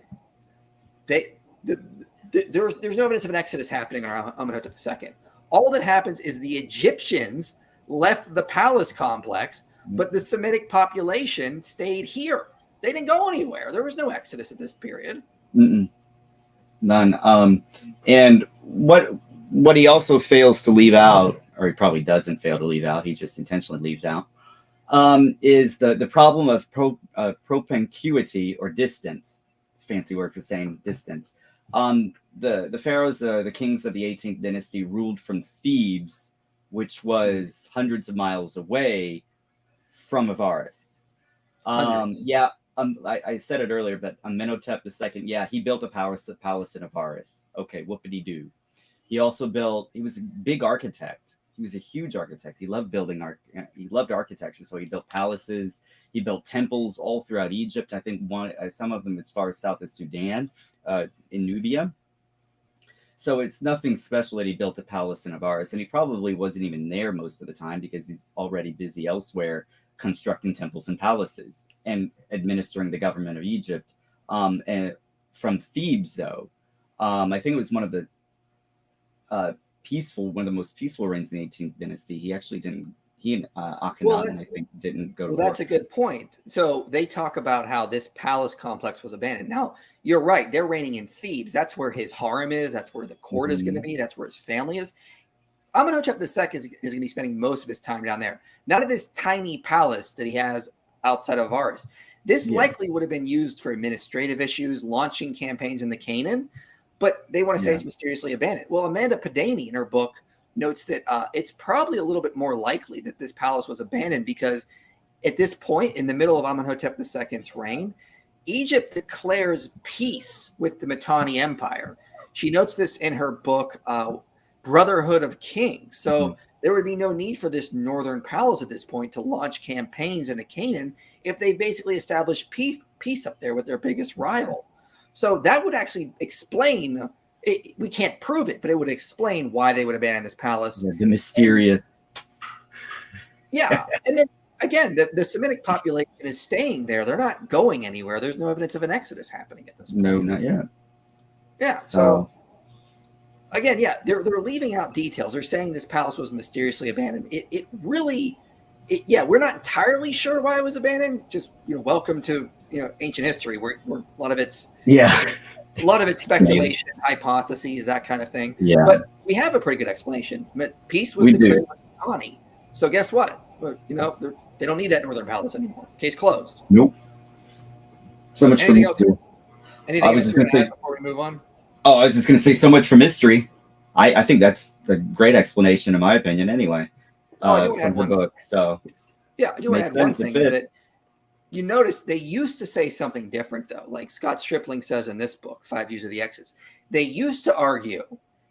There's no evidence of an exodus happening around Amenhotep II. All that happens is the Egyptians left the palace complex, but the Semitic population stayed here. They didn't go anywhere. There was no exodus at this period. None. And what he also fails to leave out, or he probably doesn't fail to leave out, he just intentionally leaves out, is the problem of propinquity or distance. It's a fancy word for saying distance. The pharaohs, the kings of the 18th dynasty, ruled from Thebes which was hundreds of miles away from Avaris. Hundreds. Yeah, I said it earlier, but Amenhotep II, yeah, he built a palace in Avaris. Okay, whoopity-doo. He also he was a big architect. He was a huge architect. He loved he loved architecture. So he built palaces. He built temples all throughout Egypt. I think some of them as far as south as Sudan, in Nubia. So it's nothing special that he built a palace in Avaris. And he probably wasn't even there most of the time because he's already busy elsewhere constructing temples and palaces and administering the government of Egypt. And from Thebes, though, I think it was one of the one of the most peaceful reigns in the 18th dynasty. He actually didn't. He and Akhenaten, I think, didn't go to war. Well, that's a good point. So they talk about how this palace complex was abandoned. Now, you're right. They're reigning in Thebes. That's where his harem is. That's where the court is going to be. That's where his family is. Amenhotep II is going to be spending most of his time down there. Not at this tiny palace that he has outside of Avaris. This likely would have been used for administrative issues, launching campaigns in the Canaan, but they want to say it's mysteriously abandoned. Well, Amanda Padani in her book notes that it's probably a little bit more likely that this palace was abandoned because at this point in the middle of Amenhotep II's reign, Egypt declares peace with the Mitanni Empire. She notes this in her book, Brotherhood of Kings. So there would be no need for this northern palace at this point to launch campaigns into Canaan if they basically established peace up there with their biggest rival. So that would actually explain it. We can't prove it, but it would explain why they would abandon this palace. Yeah, the mysterious. And then again, the Semitic population is staying there. They're not going anywhere. There's no evidence of an exodus happening at this point. No, not yet. Yeah. So again, they're leaving out details. They're saying this palace was mysteriously abandoned. We're not entirely sure why it was abandoned. Just welcome to ancient history, where a lot of it's a lot of it's speculation, hypotheses, that kind of thing. Yeah. But we have a pretty good explanation. Peace was declared by Mitanni. So guess what? They don't need that northern palace anymore. Case closed. Nope. So much for mystery. Anything else you're going to add before we move on? Oh, I was just going to say so much for mystery. I think that's a great explanation, in my opinion, anyway, from the book. So I do want to add one thing. Is that you notice they used to say something different, though. Like Scott Stripling says in this book, 5 Views of the Exodus, they used to argue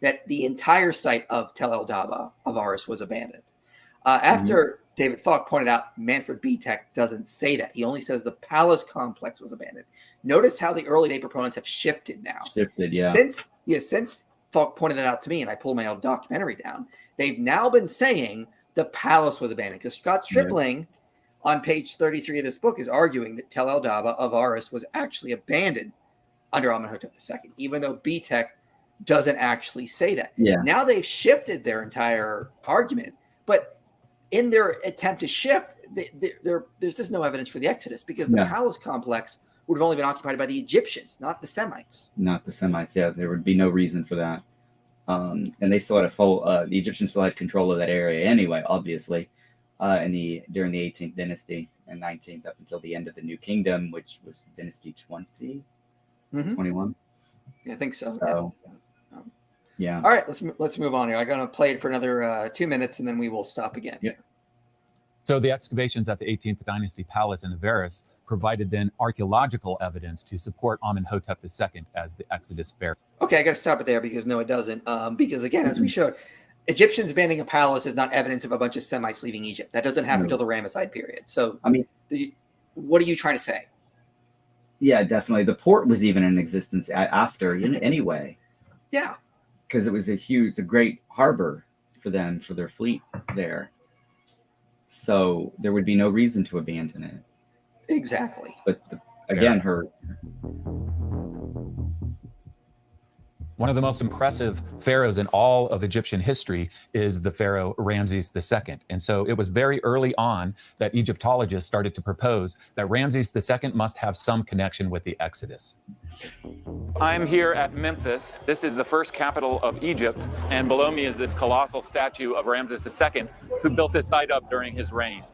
that the entire site of Tel El Daba, Avaris, was abandoned. After David Falk pointed out, Manfred Bietek doesn't say that. He only says the palace complex was abandoned. Notice how the early day proponents have shifted now. Since Falk pointed that out to me and I pulled my own documentary down, they've now been saying the palace was abandoned because Scott Stripling on page 33 of this book is arguing that Tel El Daba, Avaris, was actually abandoned under Amenhotep II, even though Bietek doesn't actually say that. Now they've shifted their entire argument, but in their attempt to shift, there's just no evidence for the Exodus because the palace complex would have only been occupied by the Egyptians, not the Semites. Not the Semites, there would be no reason for that. And they still had the Egyptians still had control of that area anyway, obviously, during the 18th dynasty and 19th up until the end of the New Kingdom, which was dynasty 21. I think so. All right, let's move on here. I'm going to play it for another 2 minutes, and then we will stop again. So the excavations at the 18th Dynasty Palace in Avaris provided then archaeological evidence to support Amenhotep II as the Exodus Pharaoh. Okay, I got to stop it there because no, it doesn't. Because again, as we showed, Egyptians abandoning a palace is not evidence of a bunch of Semites leaving Egypt. That doesn't happen until the Ramesside period. So, what are you trying to say? Yeah, definitely. The port was even in existence after, anyway. Yeah. Because it was a great harbor for them, for their fleet there. So there would be no reason to abandon it. Exactly. But again, one of the most impressive pharaohs in all of Egyptian history is the pharaoh Ramses II. And so it was very early on that Egyptologists started to propose that Ramses II must have some connection with the Exodus. I'm here at Memphis. This is the first capital of Egypt. And below me is this colossal statue of Ramses II, who built this site up during his reign.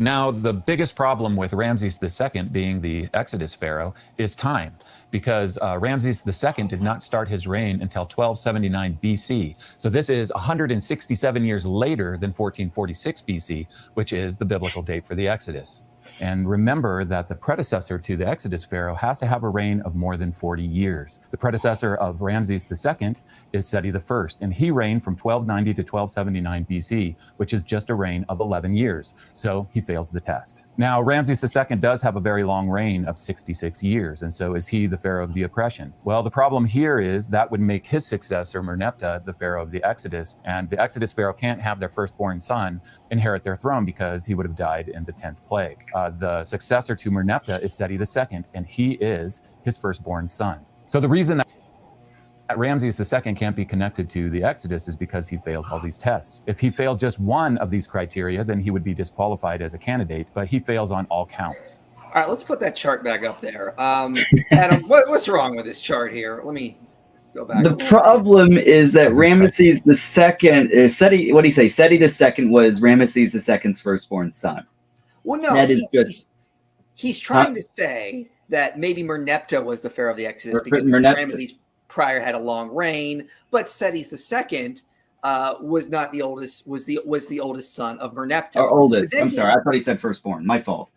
Now, the biggest problem with Ramses II being the Exodus pharaoh is time, because Ramses II did not start his reign until 1279 BC. So this is 167 years later than 1446 BC, which is the biblical date for the Exodus. And remember that the predecessor to the Exodus pharaoh has to have a reign of more than 40 years. The predecessor of Ramses II is Seti I, and he reigned from 1290 to 1279 BC, which is just a reign of 11 years. So he fails the test. Now, Ramses II does have a very long reign of 66 years, and so is he the pharaoh of the oppression? Well, the problem here is that would make his successor, Merneptah, the pharaoh of the Exodus, and the Exodus pharaoh can't have their firstborn son inherit their throne because he would have died in the 10th plague. The successor to Merneptah is Seti II, and he is his firstborn son. So the reason that Ramses II can't be connected to the Exodus is because he fails all these tests. If he failed just one of these criteria, then he would be disqualified as a candidate, but he fails on all counts. All right, let's put that chart back up there. Adam, what's wrong with this chart here? Let me go back. The problem is that Ramses II is Seti. What do you say? Seti II was Ramses II's firstborn son. Well, no, that is he's trying to say that maybe Merneptah was the pharaoh of the Exodus because Ramses prior had a long reign, but Seti II was not the oldest. Was the oldest son of Merneptah. Or oldest. I'm sorry, I thought he said firstborn. My fault.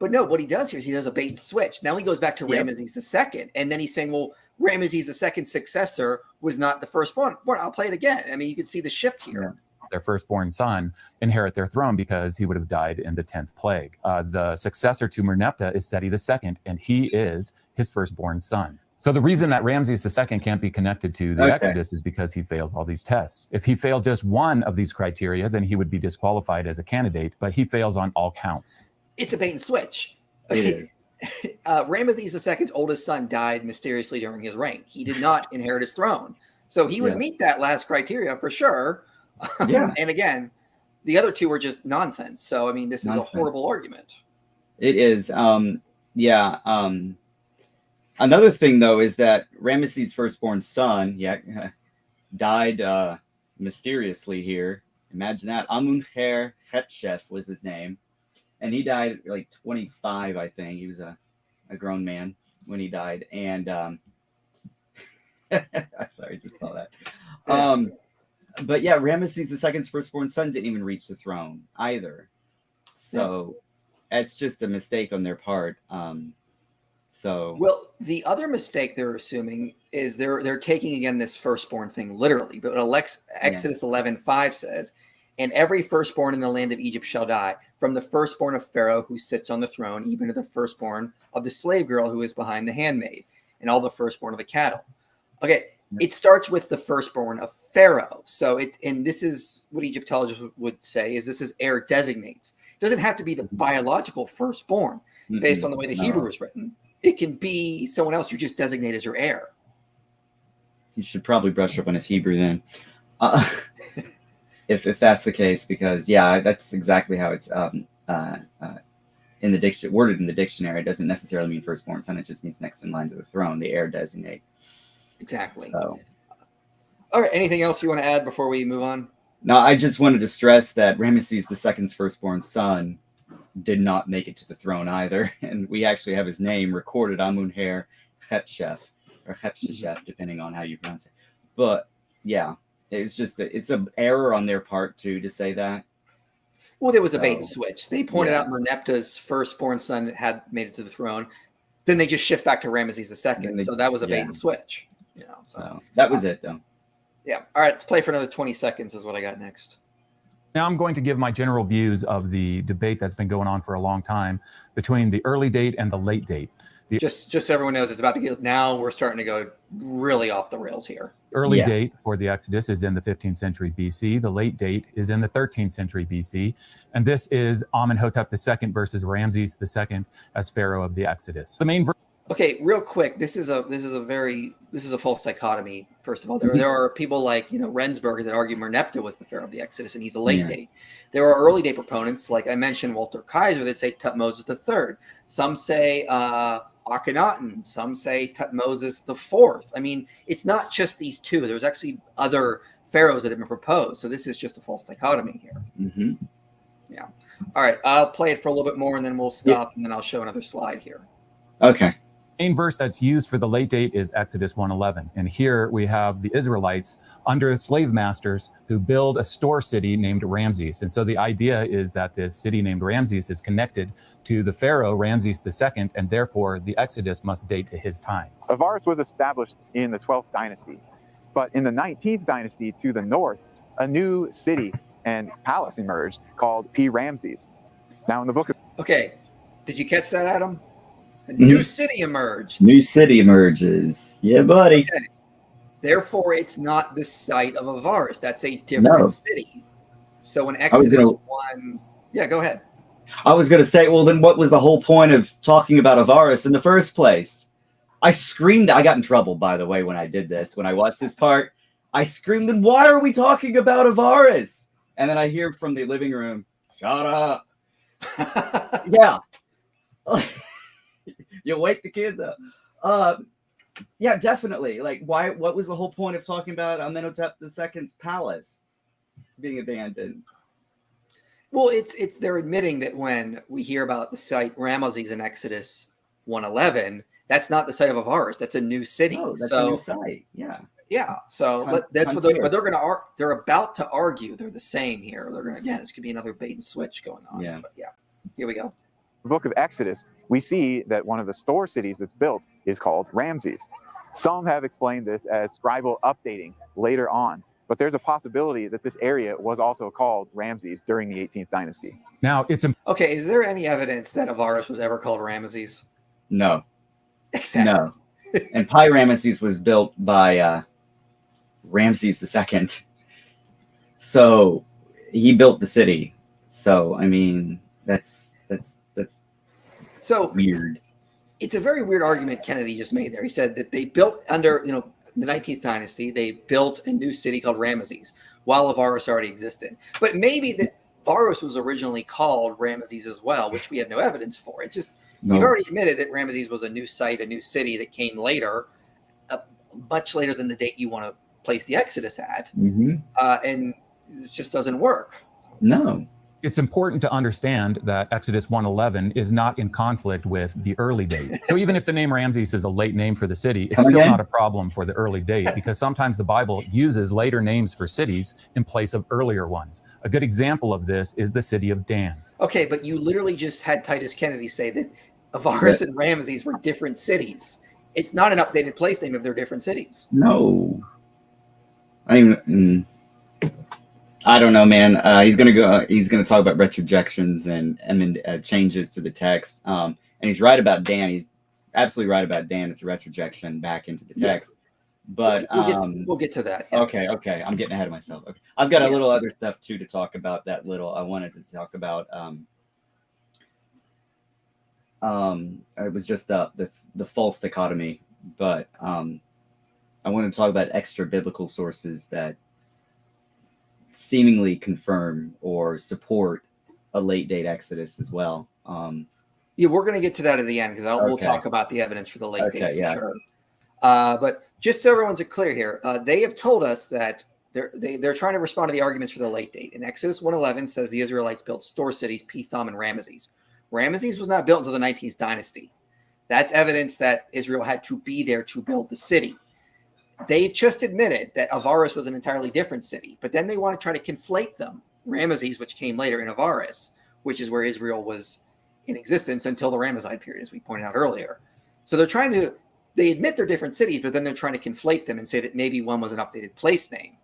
But no, what he does here is he does a bait and switch. Now he goes back to Ramses II, and then he's saying, well, Ramses II's successor was not the firstborn. Well, I'll play it again. I mean, you can see the shift here. Yeah. Their firstborn son inherit their throne because he would have died in the 10th plague. The successor to Merneptah is Seti II, and he is his firstborn son. So the reason that Ramses II can't be connected to the Exodus is because he fails all these tests. If he failed just one of these criteria, then he would be disqualified as a candidate, but he fails on all counts. It's a bait and switch. It is. Ramses II's oldest son died mysteriously during his reign. He did not inherit his throne. So he would meet that last criteria for sure. Yeah. And again, the other two were just nonsense. So, I mean, this is a horrible argument. It is. Another thing, though, is that Ramses' firstborn son, died mysteriously here. Imagine that. Amenhotep II was his name. And he died at like 25, I think. He was a grown man when he died. And sorry, I just saw that. But yeah, Ramses II's firstborn son didn't even reach the throne either. So it's just a mistake on their part. Well, the other mistake they're assuming is they're taking again this firstborn thing literally. But Exodus 11:5 says, "And every firstborn in the land of Egypt shall die, from the firstborn of Pharaoh who sits on the throne, even to the firstborn of the slave girl who is behind the handmaid, and all the firstborn of the cattle." Okay, it starts with the firstborn of Pharaoh. So this is what Egyptologists would say is this is heir designates. It doesn't have to be the biological firstborn based on the way the Hebrew is written. It can be someone else you just designate as your heir. You should probably brush up on his Hebrew then. If that's the case, because that's exactly how it's in the dictionary, worded in the dictionary. It doesn't necessarily mean firstborn son. It just means next in line to the throne, the heir designate. Exactly. So, all right. Anything else you want to add before we move on? No, I just wanted to stress that Ramses II's firstborn son did not make it to the throne either, and we actually have his name recorded, Amenhotep II, or Hatshepsut, depending on how you pronounce it. But yeah, it's an error on their part too to say that. Well, there was a bait and switch. They pointed out Merneptah's firstborn son had made it to the throne. Then they just shift back to Ramses II. So that was a bait and switch. So that was it, though. Yeah. All right. Let's play for another 20 seconds is what I got next. Now I'm going to give my general views of the debate that's been going on for a long time between the early date and the late date. Just so everyone knows, it's about to get. Now we're starting to go really off the rails here. Early date for the Exodus is in the 15th century BC. The late date is in the 13th century BC. And this is Amenhotep II versus Ramses II as Pharaoh of the Exodus. The main Okay, real quick. This is a false dichotomy. First of all, there are people like Rensburg that argue Merneptah was the Pharaoh of the Exodus and he's a late date. There are early date proponents like I mentioned, Walter Kaiser, that say Tutmosis III. Some say Akhenaten. Some say Tutmosis IV. I mean, it's not just these two. There's actually other pharaohs that have been proposed. So this is just a false dichotomy here. Mm-hmm. Yeah. Yeah. All right. I'll play it for a little bit more, and then we'll stop, and then I'll show another slide here. Okay. Main verse that's used for the late date is Exodus 1:11. And here we have the Israelites under slave masters who build a store city named Ramses. And so the idea is that this city named Ramses is connected to the Pharaoh Ramses II, and therefore the Exodus must date to his time. Avaris was established in the 12th dynasty, but in the 19th dynasty to the north, a new city and palace emerged called P. Ramses. Now in the book of... Okay. Did you catch that, Adam? A new city emerged. New city emerges. Yeah, buddy. Okay. Therefore, it's not the site of Avaris. That's a different city. So in Exodus 1... Yeah, go ahead. I was going to say, well, then what was the whole point of talking about Avaris in the first place? I screamed. I got in trouble, by the way, when I did this. When I watched this part, I screamed, then why are we talking about Avaris? And then I hear from the living room, shut up. Yeah. You wake the kids up. Yeah, definitely. Like, why? What was the whole point of talking about Amenhotep II's palace being abandoned? Well, it's they're admitting that when we hear about the site Ramses in Exodus 1:11, that's not the site of Avaris. That's a new city. Oh, that's a new site. Yeah. Yeah. So that's what they're about to argue. They're the same here. They're gonna this could be another bait and switch going on. Yeah. But yeah. Here we go. The book of Exodus, we see that one of the store cities that's built is called Ramses. Some have explained this as scribal updating later on, but there's a possibility that this area was also called Ramses during the 18th dynasty. Now, it's okay. Is there any evidence that Avaris was ever called Ramses? No. Exactly. No. And Pi Ramesses was built by Ramses II. So he built the city. So I mean, that's so weird. It's a very weird argument Kennedy just made there. He said that they built under the 19th dynasty, they built a new city called Ramesses while Avaris already existed. But maybe that Avaris was originally called Ramesses as well, which we have no evidence for. It's just you've already admitted that Ramesses was a new site, a new city that came later, much later than the date you want to place the Exodus at, and it just doesn't work. No. It's important to understand that Exodus 1:11 is not in conflict with the early date. So even if the name Ramses is a late name for the city, it's still not a problem for the early date, because sometimes the Bible uses later names for cities in place of earlier ones. A good example of this is the city of Dan. Okay, but you literally just had Titus Kennedy say that Avaris and Ramses were different cities. It's not an updated place name if they're different cities. No. I don't know, man. He's gonna talk about retrojections and changes to the text. And he's right about Dan. He's absolutely right about Dan. It's a retrojection back into the text. But we'll get to that. Yeah. Okay. I'm getting ahead of myself. Okay. I've got a little other stuff too to talk about. I wanted to talk about. It was just the false dichotomy, but I want to talk about extra biblical sources that seemingly confirm or support a late date Exodus as well. Yeah, we're going to get to that at the end because we'll talk about the evidence for the late date for sure. But just so everyone's clear here, they have told us that they're trying to respond to the arguments for the late date. In Exodus 1:11 says the Israelites built store cities, Pithom and Ramesses. Ramesses was not built until the 19th dynasty. That's evidence that Israel had to be there to build the city. They've just admitted that Avaris was an entirely different city, but then they want to try to conflate them. Ramesses, which came later, in Avaris, which is where Israel was in existence until the Ramesside period, as we pointed out earlier. So they admit they're different cities, but then they're trying to conflate them and say that maybe one was an updated place name.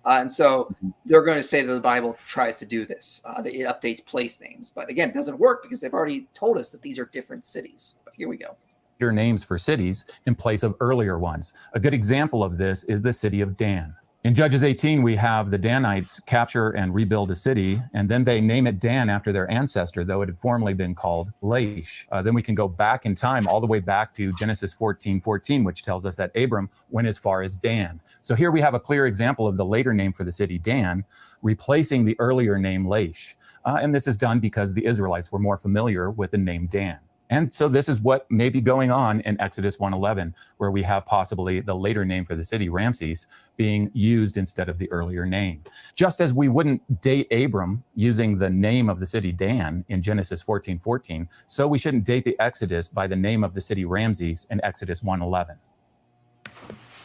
And so they're going to say that the Bible tries to do this. That it updates place names. But again, it doesn't work because they've already told us that these are different cities. But here we go. Names for cities in place of earlier ones. A good example of this is the city of Dan. In Judges 18, we have the Danites capture and rebuild a city, and then they name it Dan after their ancestor, though it had formerly been called Laish. Then we can go back in time, all the way back to Genesis 14:14, which tells us that Abram went as far as Dan. So here we have a clear example of the later name for the city, Dan, replacing the earlier name Laish. And this is done because the Israelites were more familiar with the name Dan. And so this is what may be going on in Exodus 1:11, where we have possibly the later name for the city, Ramses, being used instead of the earlier name. Just as we wouldn't date Abram using the name of the city Dan in Genesis 14:14, so we shouldn't date the Exodus by the name of the city Ramses in Exodus 1:11.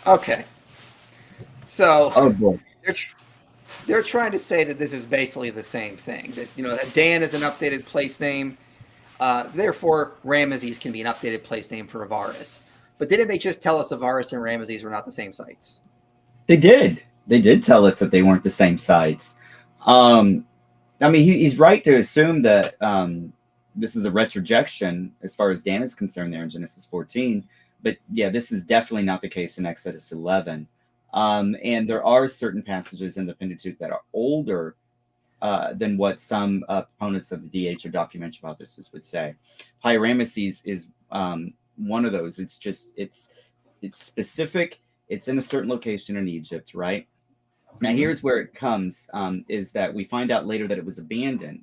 Okay. So Oh boy. they're trying to say that this is basically the same thing. That that Dan is an updated place name. So therefore, Ramesses can be an updated place name for Avaris. But didn't they just tell us Avaris and Ramesses were not the same sites? They did. They did tell us that they weren't the same sites. I mean, he's right to assume that this is a retrojection as far as Dan is concerned there in Genesis 14. But yeah, this is definitely not the case in Exodus 11. And there are certain passages in the Pentateuch that are older than what some proponents of the DH or documentary hypothesis would say. Pi-Ramesses is one of those. It's just it's specific. It's in a certain location in Egypt, right? Now here's where it comes: is that we find out later that it was abandoned.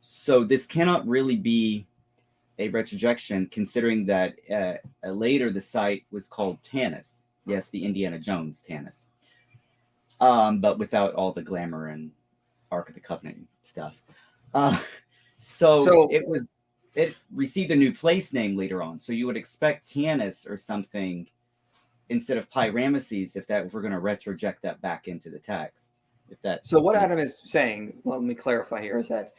So this cannot really be a retrojection, considering that later the site was called Tanis. Yes, the Indiana Jones Tanis. But without all the glamour and Ark of the Covenant stuff. So it received a new place name later on. So you would expect Tanis or something instead of Pi-Ramesses if we're going to retroject that back into the text. So what Adam is saying, let me clarify here, is that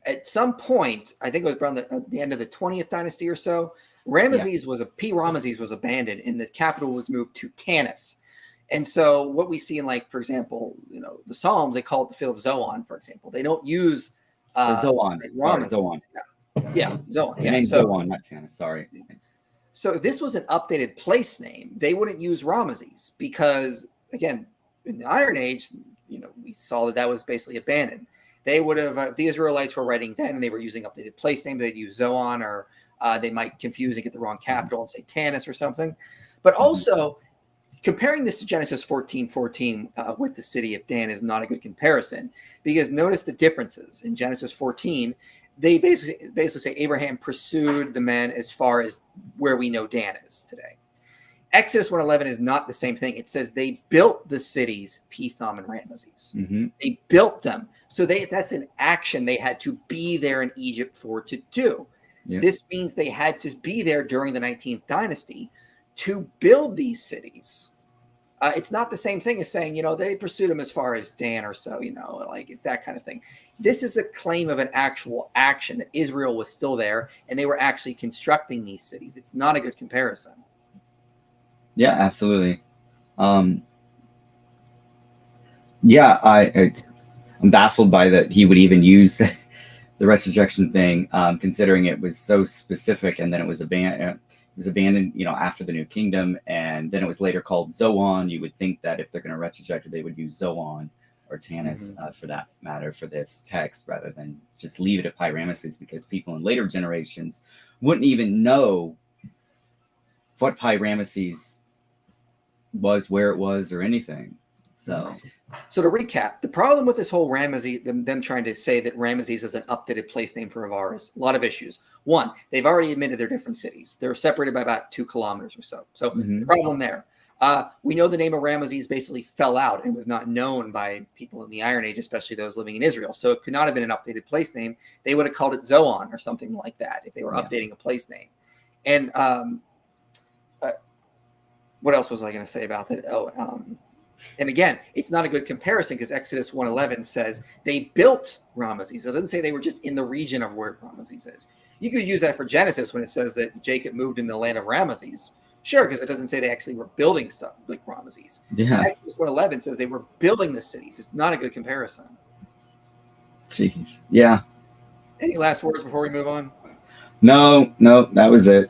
at some point, I think it was around the end of the 20th dynasty or so, Ramesses was abandoned and the capital was moved to Tanis. And so what we see in, like, for example, the Psalms, they call it the field of Zoan, for example. They don't use Zoan. Sorry, Zoan. Yeah, Zoan. The name's Zoan, not Tanis. Sorry. So if this was an updated place name, they wouldn't use Ramesses because, again, in the Iron Age, we saw that was basically abandoned. They would have, if the Israelites were writing then and they were using updated place names, they'd use Zoan, or they might confuse and get the wrong capital and say Tanis or something. But also, comparing this to Genesis 14:14 with the city of Dan is not a good comparison, because notice the differences. In Genesis 14, they basically say Abraham pursued the men as far as where we know Dan is today. Exodus 1:11 is not the same thing. It says they built the cities Pithom and Ramesses. Mm-hmm. They built them. So that's an action they had to be there in Egypt to do. Yep. This means they had to be there during the 19th dynasty to build these cities. It's not the same thing as saying, they pursued them as far as Dan or so, like it's that kind of thing. This is a claim of an actual action that Israel was still there and they were actually constructing these cities. It's not a good comparison. Yeah, absolutely. I'm baffled by that he would even use the retrojection thing, considering it was so specific, and then it was abandoned. It was abandoned, after the New Kingdom, and then it was later called Zoan. You would think that if they're going to retroject it, they would use Zoan or Tanis for that matter for this text, rather than just leave it at Pi-Ramesses, because people in later generations wouldn't even know what Pi-Ramesses was, where it was, or anything. So to recap, the problem with this whole Ramesses, them trying to say that Ramesses is an updated place name for Avaris, a lot of issues. One, they've already admitted they're different cities. They're separated by about 2 kilometers or so. So problem there. We know the name of Ramesses basically fell out and was not known by people in the Iron Age, especially those living in Israel. So it could not have been an updated place name. They would have called it Zoan or something like that if they were updating a place name. And what else was I going to say about that? And again, it's not a good comparison because Exodus 1:11 says they built Ramesses. It doesn't say they were just in the region of where Ramesses is. You could use that for Genesis when it says that Jacob moved in the land of Ramesses. Sure, because it doesn't say they actually were building stuff like Ramesses. Yeah. Exodus 1:11 says they were building the cities. It's not a good comparison. Jeez. Yeah. Any last words before we move on? No, that was it.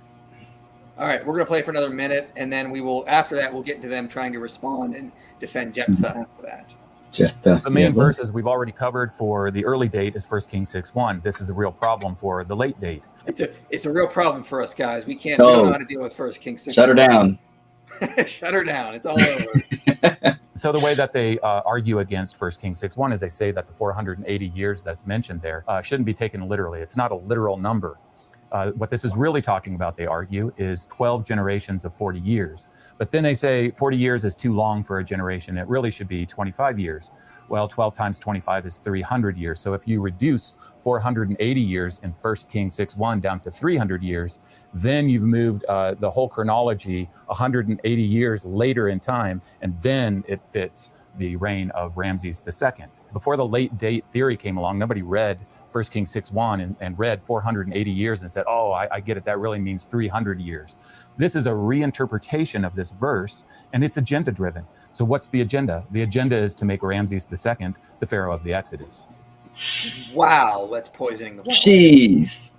All right, we're going to play for another minute, and then after that, we'll get into them trying to respond and defend Jephthah after that. Jephthah. The main verses we've already covered for the early date is 1 Kings 6:1. This is a real problem for the late date. It's a real problem for us, guys. We don't know how to deal with 1 Kings 6. Shut her down. Shut her down. It's all over. So the way that they argue against 1 Kings 6:1 is they say that the 480 years that's mentioned there shouldn't be taken literally. It's not a literal number. What this is really talking about, they argue, is 12 generations of 40 years. But then they say 40 years is too long for a generation. It really should be 25 years. Well, 12 times 25 is 300 years. So if you reduce 480 years in 1 Kings 6:1 down to 300 years, then you've moved the whole chronology 180 years later in time, and then it fits the reign of Ramses II. Before the late date theory came along, nobody read 1 Kings 6:1 and read 480 years and said, oh, I get it, that really means 300 years. This is a reinterpretation of this verse, and it's agenda-driven. So what's the agenda? The agenda is to make Ramses II the Pharaoh of the Exodus. Wow, that's poisoning the well. Jeez.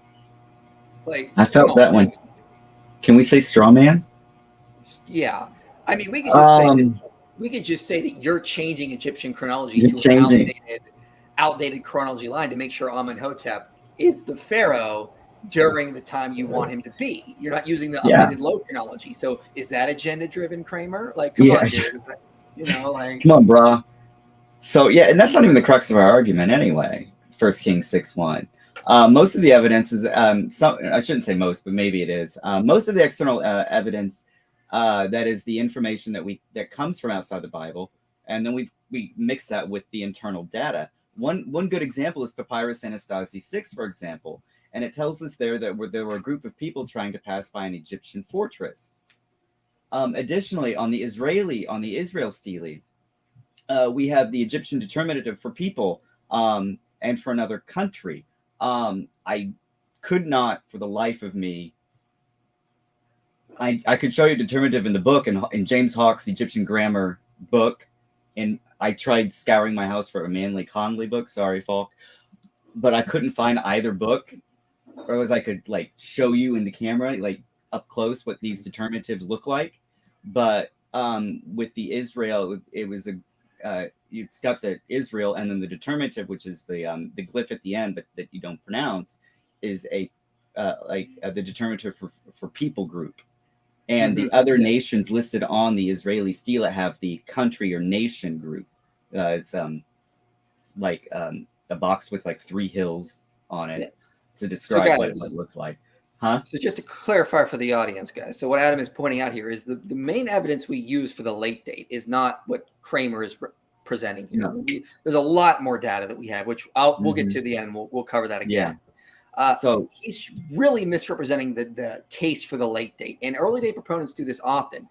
Like, I felt that one. Can we say straw man? Yeah. I mean, we could just say that you're changing Egyptian chronology to an outdated chronology line to make sure Amenhotep is the pharaoh during the time you want him to be. You're not using the updated low chronology. So is that agenda-driven, Kramer? Like, come on, dude. Is that, you know, like, come on, brah. So yeah, and that's not even the crux of our argument anyway. 1 Kings 6:1. Most of the evidence is I shouldn't say most, but maybe it is. Most of the external evidence that is the information that comes from outside the Bible, and then we mix that with the internal data. One good example is Papyrus Anastasi 6, for example, and it tells us there that there were a group of people trying to pass by an Egyptian fortress. Additionally, on the Israel stele, we have the Egyptian determinative for people and for another country. I could not, for the life of me, I could show you determinative in the book, in James Hawke's Egyptian grammar book, and I tried scouring my house for a Manly Conley book. Sorry, Falk, but I couldn't find either book, or as I could like show you in the camera, like up close, what these determinatives look like. But with the Israel, it was it's got the Israel, and then the determinative, which is the glyph at the end, but that you don't pronounce, is the determinative for people group. And the other nations listed on the Israeli stele have the country or nation group. It's like a box with like 3 hills on it to describe what it looks like. Huh? So just to clarify for the audience, guys. So what Adam is pointing out here is the main evidence we use for the late date is not what Kramer is presenting here. No. There's a lot more data that we have, which we'll get to the end. We'll cover that again. So he's really misrepresenting the case for the late date, and early date proponents do this often.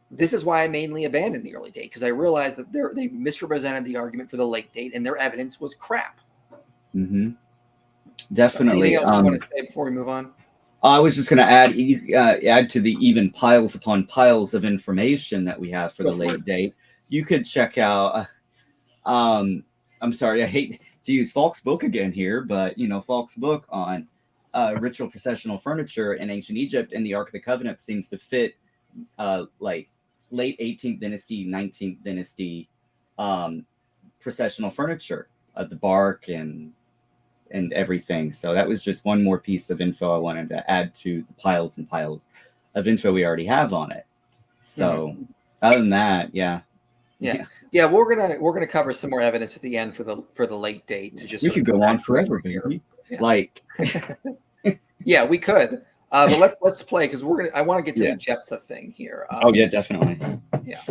This is why I mainly abandoned the early date, because I realized that they misrepresented the argument for the late date, and their evidence was crap. Definitely. Anything else you want to say before we move on? I was just going to add to the even piles upon piles of information that we have for the late date. You could check out. I'm sorry, I hate to use Falk's book again here, but Falk's book on ritual processional furniture in ancient Egypt and the Ark of the Covenant seems to fit like late 18th dynasty, 19th dynasty processional furniture, the bark and everything. So that was just one more piece of info I wanted to add to the piles and piles of info we already have on it. So other than that, yeah, we're gonna cover some more evidence at the end for the late date. To just we could go on forever, baby. Yeah. Like, yeah, we could. But let's play, because I want to get to the Jephthah thing here. Oh yeah, definitely. Yeah.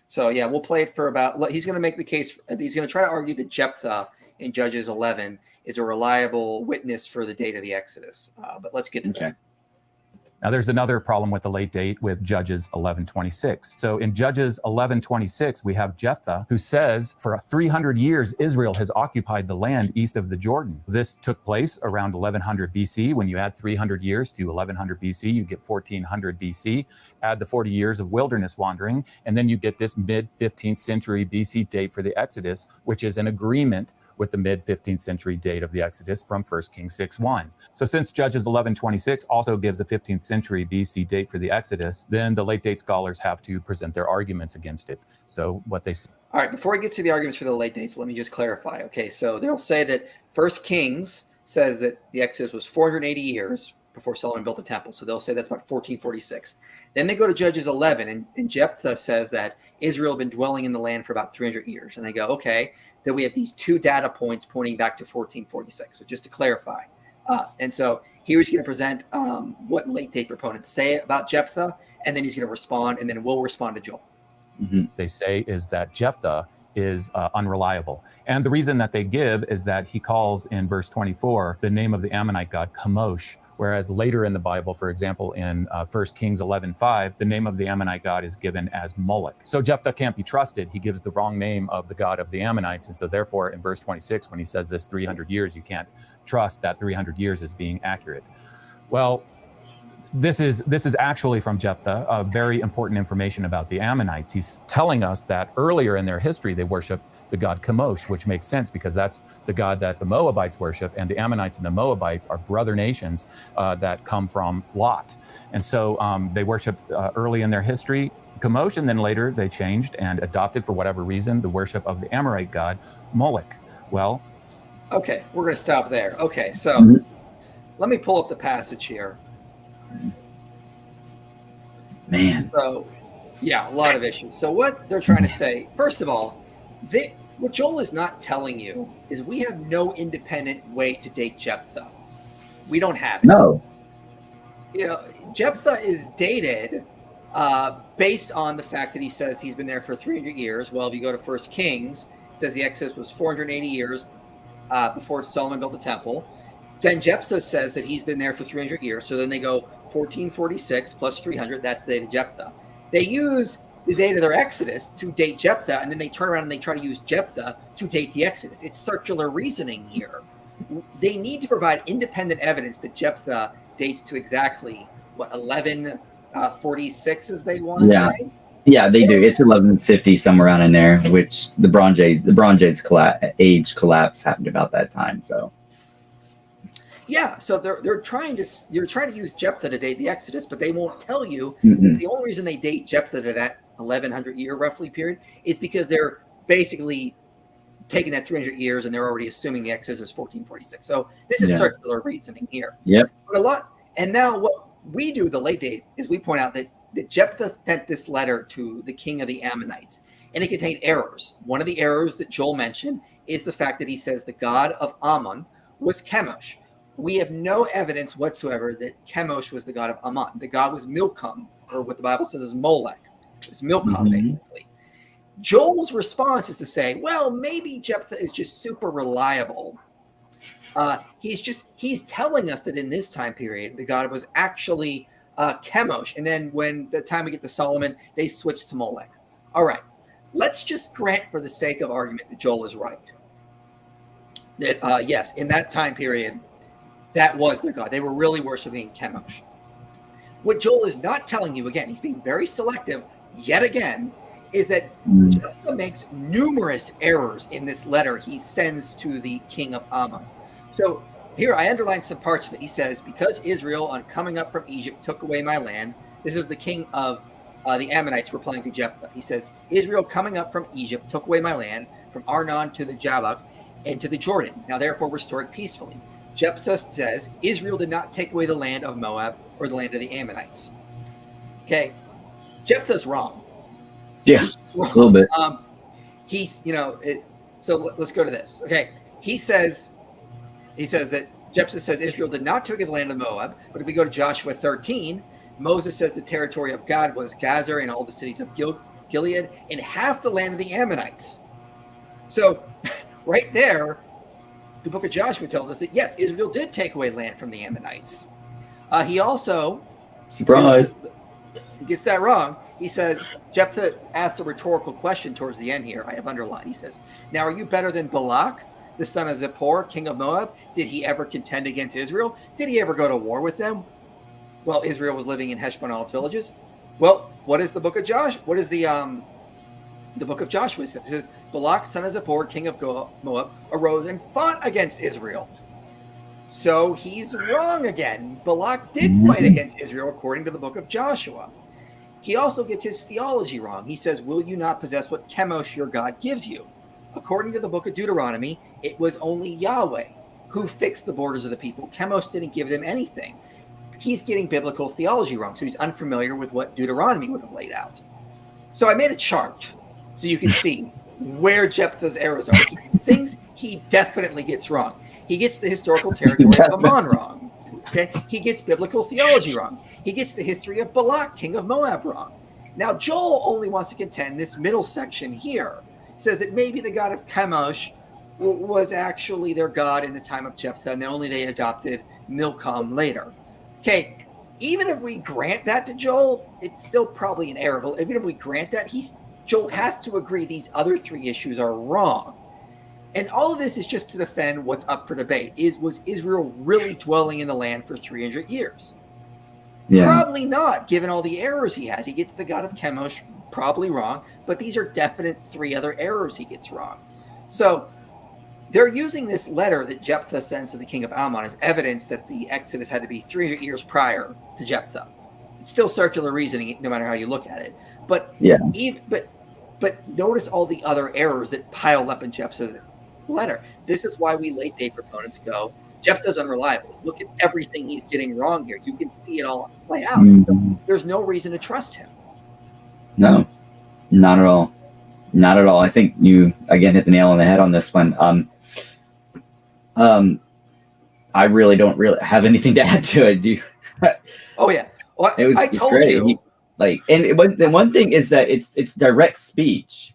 So yeah, we'll play it for about. He's going to make the case. He's going to try to argue that Jephthah in Judges 11 is a reliable witness for the date of the Exodus. But let's get to that. Now, there's another problem with the late date with Judges 11:26. So in Judges 11:26, we have Jephthah, who says, for 300 years, Israel has occupied the land east of the Jordan. This took place around 1100 BC. When you add 300 years to 1100 BC, you get 1400 BC. Add the 40 years of wilderness wandering, and then you get this mid-15th century BC date for the Exodus, which is an agreement with the mid-15th century date of the Exodus from 1 Kings 6:1. So since Judges 11:26 also gives a 15th century BC date for the Exodus, then the late date scholars have to present their arguments against it. So what they say. All right, before I get to the arguments for the late dates, let me just clarify. Okay, so they'll say that 1 Kings says that the Exodus was 480 years before Solomon built the temple. So they'll say that's about 1446. Then they go to Judges 11, and Jephthah says that Israel had been dwelling in the land for about 300 years. And they go, okay, then we have these 2 data points pointing back to 1446. So just to clarify, And so here he's going to present what late date proponents say about Jephthah, and then he's going to respond, and then we'll respond to Joel. They say is that Jephthah is unreliable. And the reason that they give is that he calls in verse 24 the name of the Ammonite god Chemosh, whereas later in the Bible, for example, in 1 Kings 11:5, the name of the Ammonite god is given as Moloch. So Jephthah can't be trusted. He gives the wrong name of the god of the Ammonites. And so therefore, in verse 26, when he says this 300 years, you can't trust that 300 years is being accurate. Well, this is actually from Jephthah, very important information about the Ammonites. He's telling us that earlier in their history, they worshiped the god Chemosh, which makes sense because that's the god that the Moabites worship, and the Ammonites and the Moabites are brother nations that come from Lot. And so they worshiped early in their history Chemosh, and then later they changed and adopted, for whatever reason, the worship of the Amorite god Moloch. Well, okay, we're going to stop there. Okay, so let me pull up the passage here. Man. So, yeah, a lot of issues. So what they're trying to say, first of all, what Joel is not telling you is we have no independent way to date Jephthah. We don't have it. No. You know, Jephthah is dated based on the fact that he says he's been there for 300 years. Well, if you go to 1 Kings, it says the Exodus was 480 years before Solomon built the temple. Then Jephthah says that he's been there for 300 years. So then they go 1446 plus 300. That's the date of Jephthah. They use the date of their Exodus to date Jephthah, and then they turn around and they try to use Jephthah to date the Exodus. It's circular reasoning here. They need to provide independent evidence that Jephthah dates to exactly, 1146, as they want to say? Yeah, they do. It's 1150, somewhere around in there, which the Bronze Age age collapse happened about that time. So. Yeah, so you're trying to use Jephthah to date the Exodus, but they won't tell you the only reason they date Jephthah to that 1100 year roughly period is because they're basically taking that 300 years and they're already assuming the Exodus is 1446. So this is circular reasoning here. Yep. But and now what we do, the late date, is we point out that Jephthah sent this letter to the king of the Ammonites, and it contained errors. One of the errors that Joel mentioned is the fact that he says the god of Ammon was Chemosh. We have no evidence whatsoever that Chemosh was the god of Ammon. The god was Milcom, or what the Bible says is Molech. It's Milcom, basically. Joel's response is to say, well, maybe Jephthah is just super reliable. He's telling us that in this time period, the god was actually Chemosh. And then when the time we get to Solomon, they switch to Molech. All right, let's just grant for the sake of argument that Joel is right. That, yes, in that time period, that was their god. They were really worshiping Chemosh. What Joel is not telling you, again, he's being very selective yet again, is that Jephthah makes numerous errors in this letter he sends to the king of Ammon. So here I underlined some parts of it. He says, because Israel on coming up from Egypt took away my land. This is the king of the Ammonites replying to Jephthah. He says, Israel coming up from Egypt took away my land from Arnon to the Jabbok and to the Jordan. Now therefore restore it peacefully. Jephthah says, Israel did not take away the land of Moab or the land of the Ammonites. Okay, Jephthah's wrong. Yeah, wrong. A little bit. So let's go to this. Okay, he says that Jephthah says Israel did not take away the land of Moab, but if we go to Joshua 13, Moses says the territory of God was Gazer and all the cities of Gilead and half the land of the Ammonites. So right there, the book of Joshua tells us that, yes, Israel did take away land from the Ammonites. He also... Surprise! He gets that wrong. He says, Jephthah asks a rhetorical question towards the end here. I have underlined. He says, now are you better than Balak, the son of Zippor, king of Moab? Did he ever contend against Israel? Did he ever go to war with them? Well, Israel was living in Heshbon and all its villages. Well, what is the book of Joshua? What is the book of Joshua says? It says, Balak, son of Zippor, king of Moab, arose and fought against Israel. So he's wrong again. Balak did fight against Israel according to the book of Joshua. He also gets his theology wrong. He says, will you not possess what Chemosh your God gives you? According to the book of Deuteronomy, it was only Yahweh who fixed the borders of the people. Chemosh didn't give them anything. He's getting biblical theology wrong, so he's unfamiliar with what Deuteronomy would have laid out. So I made a chart so you can see where Jephthah's errors are. Things he definitely gets wrong. He gets the historical territory of Ammon wrong. Okay, he gets biblical theology wrong. He gets the history of Balak, king of Moab, wrong. Now, Joel only wants to contend this middle section here. He says that maybe the god of Chemosh was actually their god in the time of Jephthah, and then only they adopted Milcom later. Okay, even if we grant that to Joel, it's still probably an error. But even if we grant that, Joel has to agree these other three issues are wrong. And all of this is just to defend what's up for debate. Was Israel really dwelling in the land for 300 years? Yeah. Probably not, given all the errors he has. He gets the god of Chemosh probably wrong, but these are definite three other errors he gets wrong. So they're using this letter that Jephthah sends to the king of Ammon as evidence that the Exodus had to be 300 years prior to Jephthah. It's still circular reasoning, no matter how you look at it. But but notice all the other errors that piled up in Jephthah's letter. This is why we late day proponents go, Jephthah's unreliable. Look at everything he's getting wrong here. You can see it all play out. So there's no reason to trust him. No, not at all. Not at all. I think you again hit the nail on the head on this one. I really don't have anything to add to it. Do you? Oh yeah. Well, I told great. you. The one thing is that it's direct speech.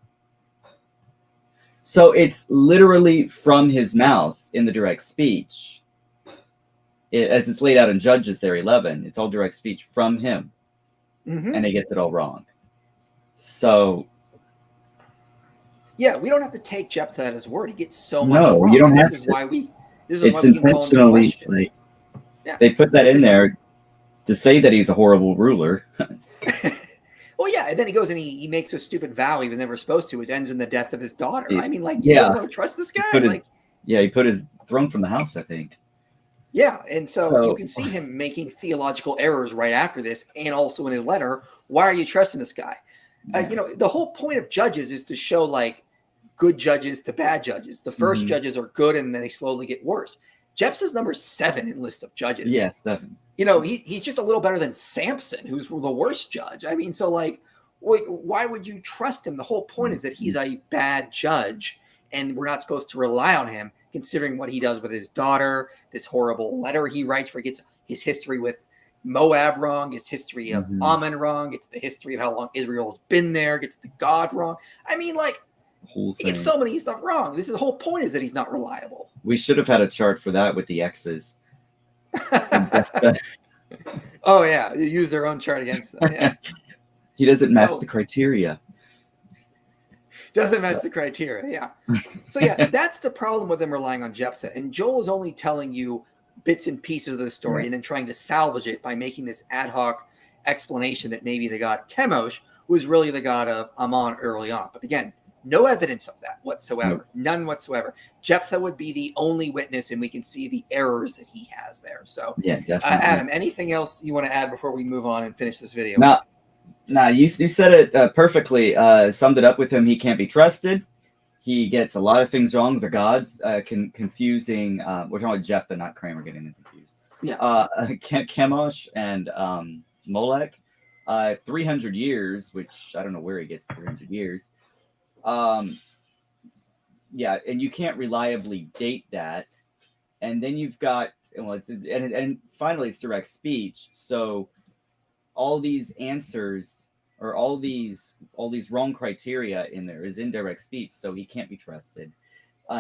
So it's literally from his mouth in the direct speech. As it's laid out in Judges there, 11, it's all direct speech from him. And he gets it all wrong. So yeah, we don't have to take Jephthah at his word. He gets so much wrong. No, you don't have to. This is why we can call him into question. They put that in there to say that he's a horrible ruler. Well, yeah, and then he goes and he makes a stupid vow he was never supposed to, which ends in the death of his daughter. I mean, you don't want to trust this guy? He put his thrown from the house, I think. Yeah, and so you can see him making theological errors right after this, and also in his letter. Why are you trusting this guy? The whole point of Judges is to show good judges to bad judges. The first judges are good, and then they slowly get worse. Jephthah's number 7 in list of judges. Yeah, 7. He's just a little better than Samson, who's the worst judge. I mean, so why would you trust him? The whole point is that he's a bad judge, and we're not supposed to rely on him, considering what he does with his daughter, this horrible letter he writes where he gets his history with Moab wrong, his history of Ammon wrong, gets the history of how long Israel's been there, gets the God wrong. I mean, he gets so many stuff wrong. The whole point is that he's not reliable. We should have had a chart for that with the X's. Oh yeah, you use their own chart against them. Yeah. He doesn't match the criteria. Doesn't match the criteria, yeah. So yeah, that's the problem with them relying on Jephthah. And Joel is only telling you bits and pieces of the story and then trying to salvage it by making this ad hoc explanation that maybe the god Chemosh was really the god of Ammon early on. But again, no evidence of that whatsoever. None whatsoever. Jephthah would be the only witness, and we can see the errors that he has there. So, yeah, definitely. Adam, anything else you want to add before we move on and finish this video? No, you said it perfectly. Summed it up with him. He can't be trusted. He gets a lot of things wrong with the gods. Confusing. We're talking about Jephthah, not Kramer, getting them confused. Yeah. Chemosh and Molech. 300 years, which I don't know where he gets 300 years. And you can't reliably date that. And then you've got, and finally it's direct speech. So all these answers or all these wrong criteria in there is indirect speech. So he can't be trusted.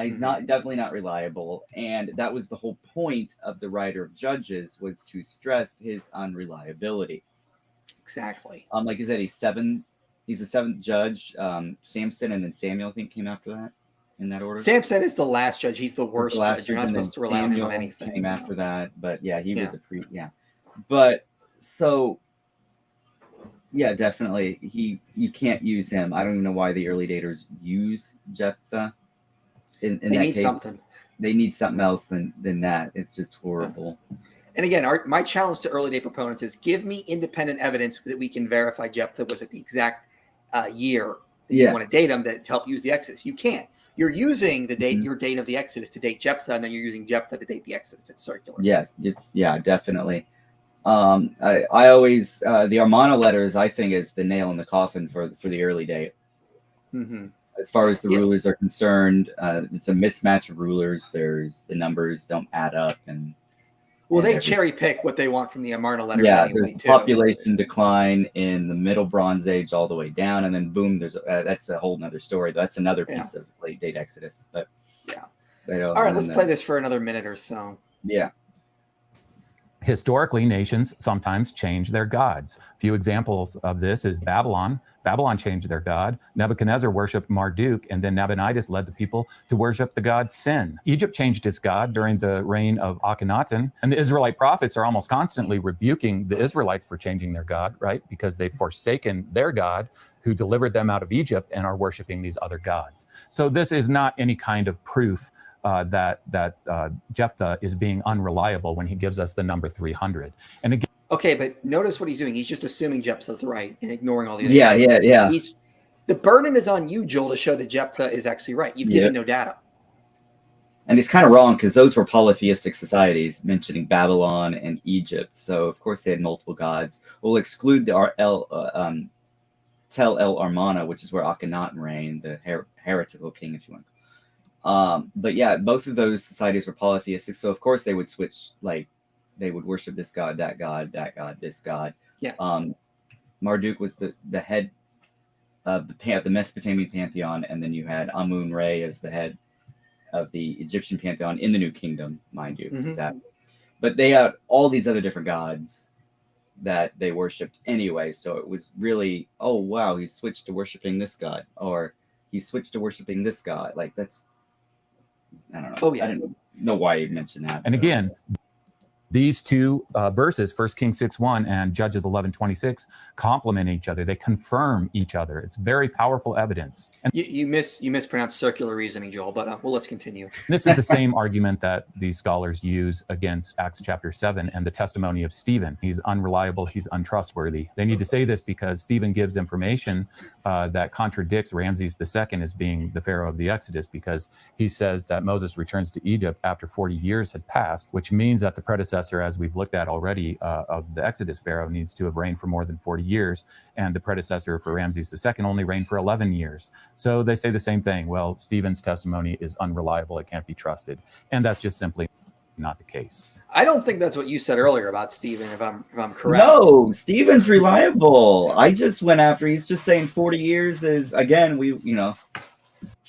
He's definitely not reliable. And that was the whole point of the writer of Judges, was to stress his unreliability. Exactly. Like you said, he's the 7th judge. Samson and then Samuel, I think, came after that in that order. Samson is the last judge. He's the worst judge. You're not supposed to rely on him on anything. Came after that, but yeah, he was But so, yeah, definitely, you can't use him. I don't even know why the early daters use Jephthah. In they need something. They need something else than that. It's just horrible. And again, my challenge to early day proponents is give me independent evidence that we can verify Jephthah was at the exact year that you want to date him to help use the Exodus. You can't. You're using the date, your date of the Exodus to date Jephthah, and then you're using Jephthah to date the Exodus. It's circular. Yeah, definitely. I always the Armana letters, I think, is the nail in the coffin for the early date. As far as the Yeah. rulers are concerned, it's a mismatch of rulers. The numbers don't add up, and Well, they everything. cherry pick what they want from the Amarna letters Yeah, anyway, there's too. population decline in the Middle Bronze Age all the way down, and then boom, there's that's a whole nother story. That's another piece of late date Exodus. But yeah. But, All right, let's play this for another minute or so. Yeah. Historically, nations sometimes change their gods. A few examples of this is Babylon. Babylon changed their god. Nebuchadnezzar worshipped Marduk, and then Nabonidus led the people to worship the god Sin. Egypt changed its god during the reign of Akhenaten, and the Israelite prophets are almost constantly rebuking the Israelites for changing their god, right? Because they've forsaken their God who delivered them out of Egypt and are worshiping these other gods. So this is not any kind of proof that Jephthah is being unreliable when he gives us the number 300. And again, okay, but notice what he's doing. He's just assuming Jephthah's right and ignoring all the other Yeah. The burden is on you, Joel, to show that Jephthah is actually right. You've given no data. And he's kind of wrong because those were polytheistic societies, mentioning Babylon and Egypt. So, of course, they had multiple gods. We'll exclude the Tel El Armana, which is where Akhenaten reigned, the heretical king, if you want. But yeah, both of those societies were polytheistic, so of course they would switch, like they would worship this god, that god, that god, this god. Yeah. Marduk was the head of the Mesopotamian pantheon, and then you had Amun-Re as the head of the Egyptian pantheon in the New Kingdom, mind you. Mm-hmm. But they had all these other different gods that they worshipped anyway, so it was really, oh wow, he switched to worshiping this god, or he switched to worshiping this god. Like that's, I don't know. Oh, yeah. I didn't know why you mentioned that. And again, these two verses, 1 Kings 6:1 and Judges 11:26, complement each other. They confirm each other. It's very powerful evidence. And You mispronounced circular reasoning, Joel, but well, let's continue. this is the same argument that these scholars use against Acts chapter 7 and the testimony of Stephen. He's unreliable. He's untrustworthy. They need to say this because Stephen gives information that contradicts Ramses II as being the Pharaoh of the Exodus, because he says that Moses returns to Egypt after 40 years had passed, which means that the predecessor, as we've looked at already, of the Exodus Pharaoh needs to have reigned for more than 40 years, and the predecessor for Ramses II only reigned for 11 years. So they say the same thing. Well, Stephen's testimony is unreliable. It can't be trusted. And that's just simply not the case. I don't think that's what you said earlier about Stephen, if I'm correct. No, Stephen's reliable. I just went after, he's just saying 40 years is, again,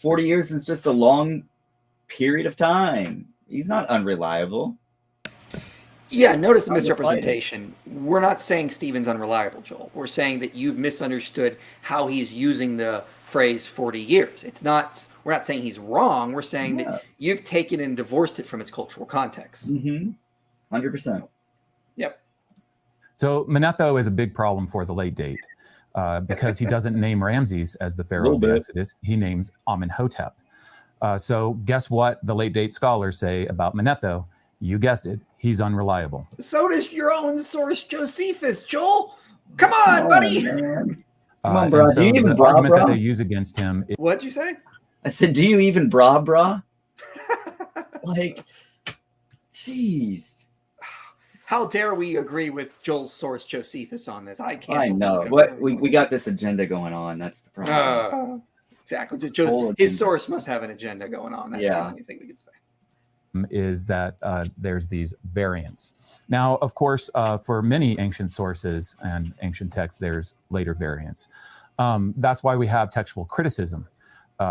40 years is just a long period of time. He's not unreliable. Yeah, notice the misrepresentation. We're not saying Stephen's unreliable, Joel. We're saying that you've misunderstood how he's using the phrase 40 years. We're not saying he's wrong. We're saying that you've taken and divorced it from its cultural context. 100%. Yep. So Manetho is a big problem for the late date because he doesn't name Ramses as the Pharaoh of the Exodus. He names Amenhotep. So guess what the late date scholars say about Manetho? You guessed it. He's unreliable. So does your own source, Josephus, Joel. Come on, buddy. Come on, bro. So do you even the argument that they use against him is, What'd you say? I said, do you even brah? Like, jeez. How dare we agree with Joel's source, Josephus, on this? I can't. I know. What we got this agenda going on. That's the problem. Exactly. His source must have an agenda going on. That's the only thing we could say. Is that there's these variants. Now, of course, for many ancient sources and ancient texts, there's later variants. That's why we have textual criticism,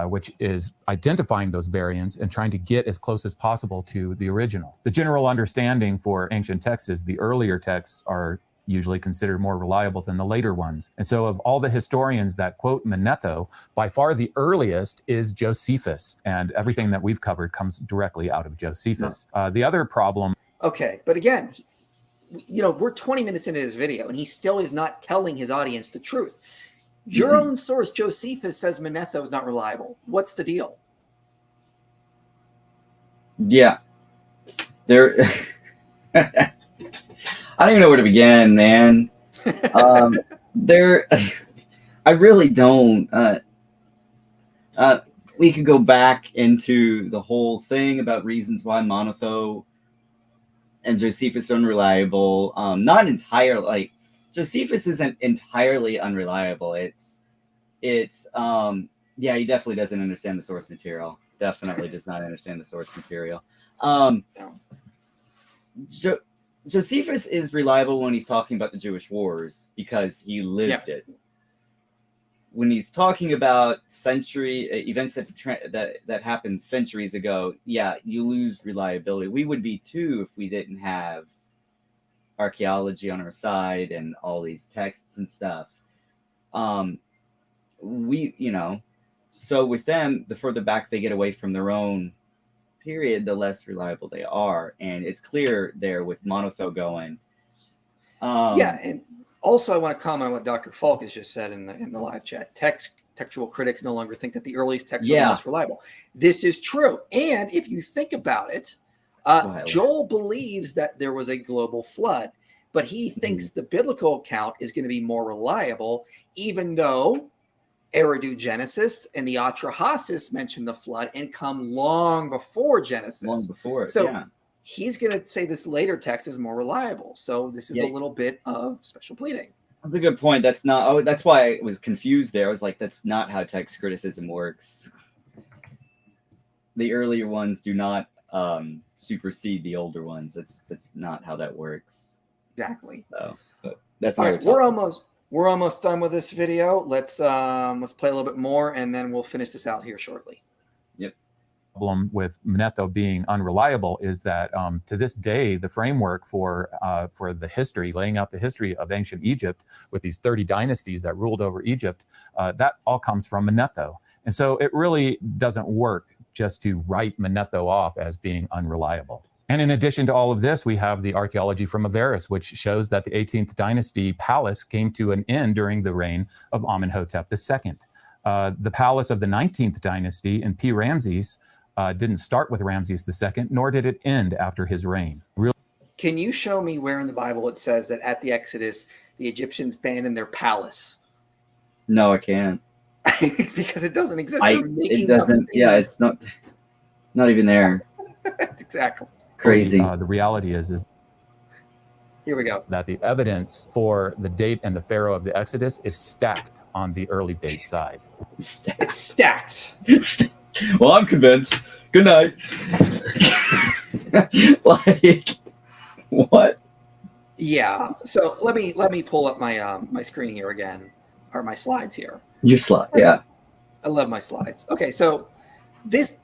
which is identifying those variants and trying to get as close as possible to the original. The general understanding for ancient texts is the earlier texts are usually considered more reliable than the later ones. And so of all the historians that quote Manetho, by far the earliest is Josephus, and everything that we've covered comes directly out of Josephus. The other problem... Okay, but again, we're 20 minutes into this video, and he still is not telling his audience the truth. Your own source, Josephus, says Manetho is not reliable. What's the deal? Yeah. There... I don't even know where to begin, man. I really don't. We could go back into the whole thing about reasons why Manetho and Josephus are unreliable. Not Josephus isn't entirely unreliable. It's Yeah, he definitely doesn't understand the source material. Definitely does not understand the source material. No. Josephus is reliable when he's talking about the Jewish wars because he lived it. When he's talking about events that happened centuries ago, yeah, you lose reliability. We would be too if we didn't have archaeology on our side and all these texts and stuff. So with them, the further back they get away from their own period, the less reliable they are, and it's clear there with Manetho going. Yeah, and also I want to comment on what Dr. Falk has just said in the live chat. Textual critics no longer think that the earliest texts are the most reliable. This is true, and if you think about it, Joel believes that there was a global flood, but he thinks the biblical account is going to be more reliable, even though Eridu Genesis and the Atrahasis mention the flood and come long before Genesis. Long before, so he's going to say this later text is more reliable. So this is a little bit of special pleading. That's a good point. That's not. Oh, that's why I was confused there. I was like, that's not how text criticism works. The earlier ones do not supersede the older ones. That's not how that works. Exactly. So, but that's all right. We're almost done with this video. Let's play a little bit more, and then we'll finish this out here shortly. Yep. Problem with Manetho being unreliable is that to this day, the framework for the history, laying out the history of ancient Egypt with these 30 dynasties that ruled over Egypt, that all comes from Manetho. And so it really doesn't work just to write Manetho off as being unreliable. And in addition to all of this, we have the archaeology from Avaris, which shows that the 18th dynasty palace came to an end during the reign of Amenhotep II. The palace of the 19th dynasty in P. Ramses didn't start with Ramses II, nor did it end after his reign. Can you show me where in the Bible it says that at the Exodus, the Egyptians abandoned their palace? No, I can't. Because it doesn't exist. It doesn't. Yeah, it's not even there. That's exactly. Crazy. The reality is here we go. That the evidence for the date and the Pharaoh of the Exodus is stacked on the early date side. It's stacked. Well, I'm convinced. Good night. Like, what? Yeah. So let me pull up my my screen here again, or my slides here. Your slide, yeah. I love my slides. Okay, so this.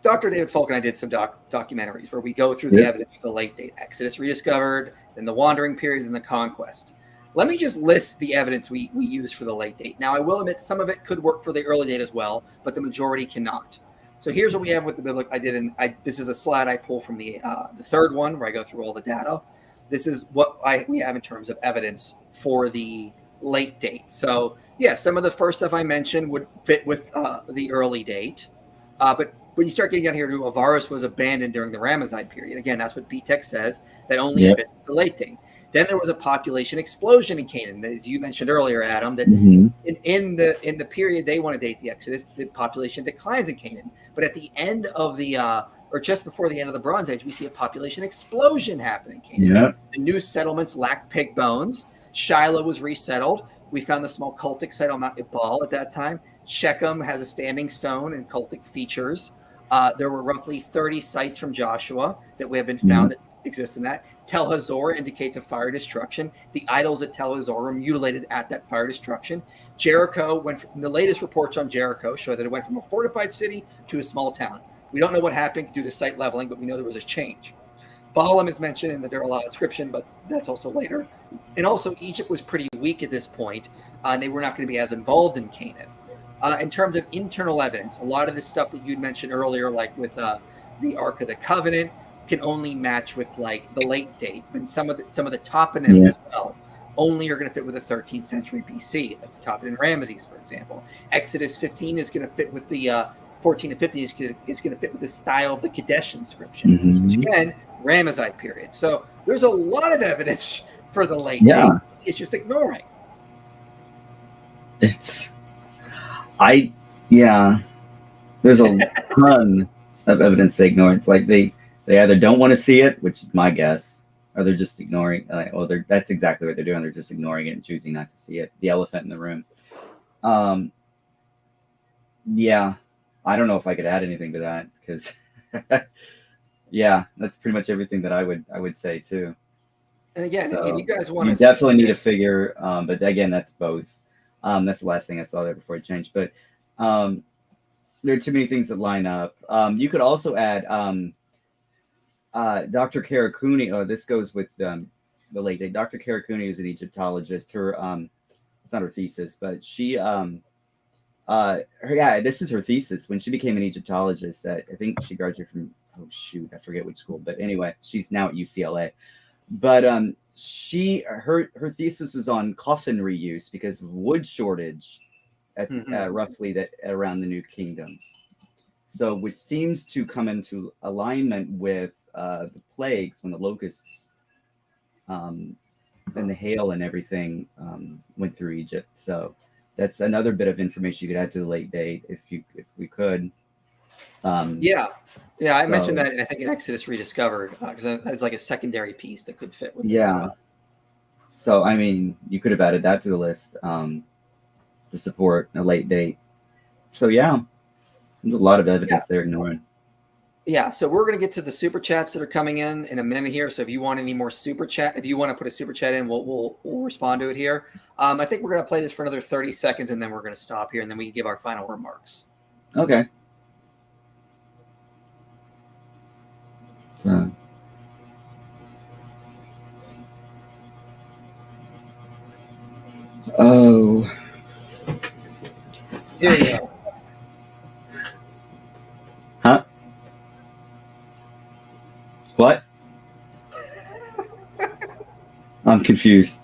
Dr. David Falk and I did some documentaries where we go through the evidence for the late date Exodus rediscovered, then the wandering period, and the conquest. Let me just list the evidence we use for the late date. Now, I will admit some of it could work for the early date as well, but the majority cannot. So here's what we have with the biblical. This is a slide I pull from the third one where I go through all the data. This is what we have in terms of evidence for the late date. So yeah, some of the first stuff I mentioned would fit with the early date, but when you start getting down here to Avaris was abandoned during the Ramesside period. Again, that's what B-Text says, that only fits the late date. Then there was a population explosion in Canaan, as you mentioned earlier, Adam, that in the period they want to date the Exodus, the population declines in Canaan. But at the end of the, or just before the end of the Bronze Age, we see a population explosion happen in Canaan. Yeah. The new settlements lacked pig bones. Shiloh was resettled. We found the small cultic site on Mount Ebal at that time. Shechem has a standing stone and cultic features. There were roughly 30 sites from Joshua that we have been found that exist in that. Tel Hazor indicates a fire destruction. The idols at Tel Hazor were mutilated at that fire destruction. Jericho the latest reports on Jericho show that it went from a fortified city to a small town. We don't know what happened due to site leveling, but we know there was a change. Balaam is mentioned in the Derala inscription, but that's also later. And also Egypt was pretty weak at this point, and they were not going to be as involved in Canaan. In terms of internal evidence, a lot of the stuff that you'd mentioned earlier, like with the Ark of the Covenant, can only match with like the late date. And some of the toponyms as well only are going to fit with the 13th century BC, like the toponym Ramesses, for example. Exodus 15 is going to fit with the 14 and 15 is going to fit with the style of the Kadesh inscription, which again, Ramesside period. So there's a lot of evidence for the late date. It's just ignoring. There's a ton of evidence they ignore. It's like they either don't want to see it, which is my guess, or they're just ignoring. That's exactly what they're doing. They're just ignoring it and choosing not to see it. The elephant in the room. Yeah, I don't know if I could add anything to that because, yeah, that's pretty much everything that I would say too. And again, if So you guys want you to definitely need to figure, but again, that's both. That's the last thing I saw there before it changed. But there are too many things that line up. You could also add Dr. Karakuni. Oh, this goes with the late day. Dr. Karakuni is an Egyptologist. Her it's not her thesis, but she this is her thesis when she became an Egyptologist. I think she graduated from I forget which school, but anyway, she's now at UCLA. But her thesis was on coffin reuse because of wood shortage at roughly that around the New Kingdom. So which seems to come into alignment with the plagues when the locusts and the hail and everything went through Egypt. So that's another bit of information you could add to the late date if we could. I mentioned that, I think, in Exodus Rediscovered, because it's like a secondary piece that could fit with it as well. So I mean, you could have added that to the list to support a late date. So yeah, there's a lot of evidence there ignoring. Yeah, so we're going to get to the super chats that are coming in a minute here. So if you want any more super chat, if you want to put a super chat in, we'll respond to it here. I think we're going to play this for another 30 seconds, and then we're going to stop here, and then we can give our final remarks. Okay. So. Oh. Here you go. Huh? What? I'm confused.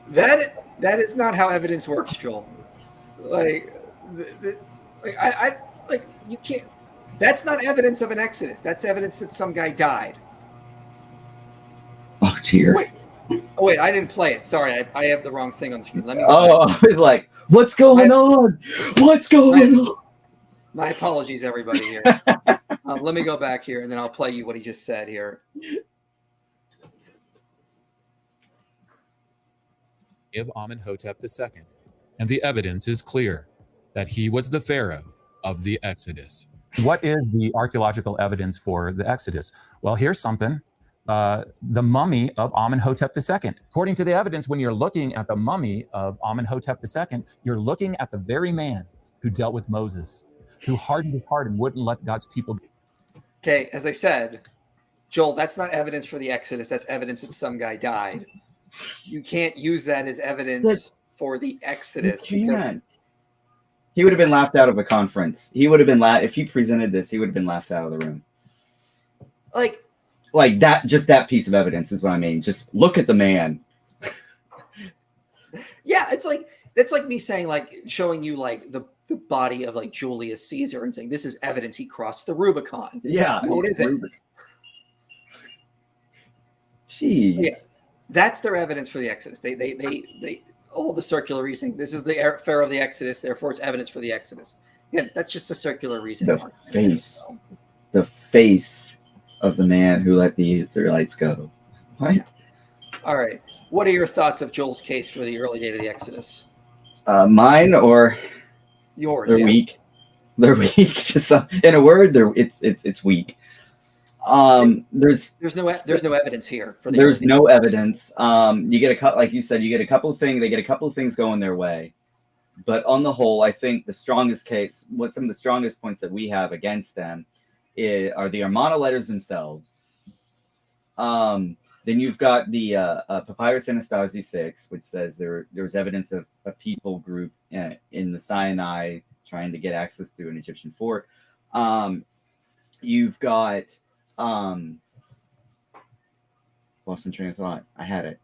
That is not how evidence works, Joel. You can't. That's not evidence of an exodus. That's evidence that some guy died. Oh dear. Wait, I didn't play it. Sorry, I have the wrong thing on the screen. Let me. I was like, what's going on? What's going on? My apologies, everybody here. Let me go back here, and then I'll play you what he just said here. Of Amenhotep II, and the evidence is clear that he was the Pharaoh of the Exodus. What is the archaeological evidence for the Exodus? Well, here's something. The mummy of Amenhotep II. According to the evidence, when you're looking at the mummy of Amenhotep II, you're looking at the very man who dealt with Moses, who hardened his heart and wouldn't let God's people go. Okay, as I said, Joel, that's not evidence for the Exodus. That's evidence that some guy died. You can't use that as evidence for the Exodus. You can't. He would have been laughed out of a conference. He would have been if he presented this, he would have been laughed out of the room. Like that, just that piece of evidence is what I mean. Just look at the man. Yeah, that's like me saying, like, showing you like the body of like Julius Caesar and saying this is evidence he crossed the Rubicon. Yeah, no, it isn't. Jeez. Yeah, that's their evidence for the Exodus. They all the circular reasoning. This is the Pharaoh of the Exodus, therefore it's evidence for the Exodus. Yeah, that's just a circular reasoning. The face of the man who let the Israelites go. What? All right. What are your thoughts of Joel's case for the early date of the Exodus? Mine or yours? They're weak. They're weak. Just in a word, it's weak. There's no evidence here for there's no evidence. You get like you said, you get a couple of things. They get a couple of things going their way, but on the whole, I think the strongest case, some of the strongest points that we have against them are the Armana letters themselves. Then you've got the Papyrus Anastasi 6, which says there was evidence of a people group in the Sinai trying to get access through an Egyptian fort. You've got lost my train of thought. I had it.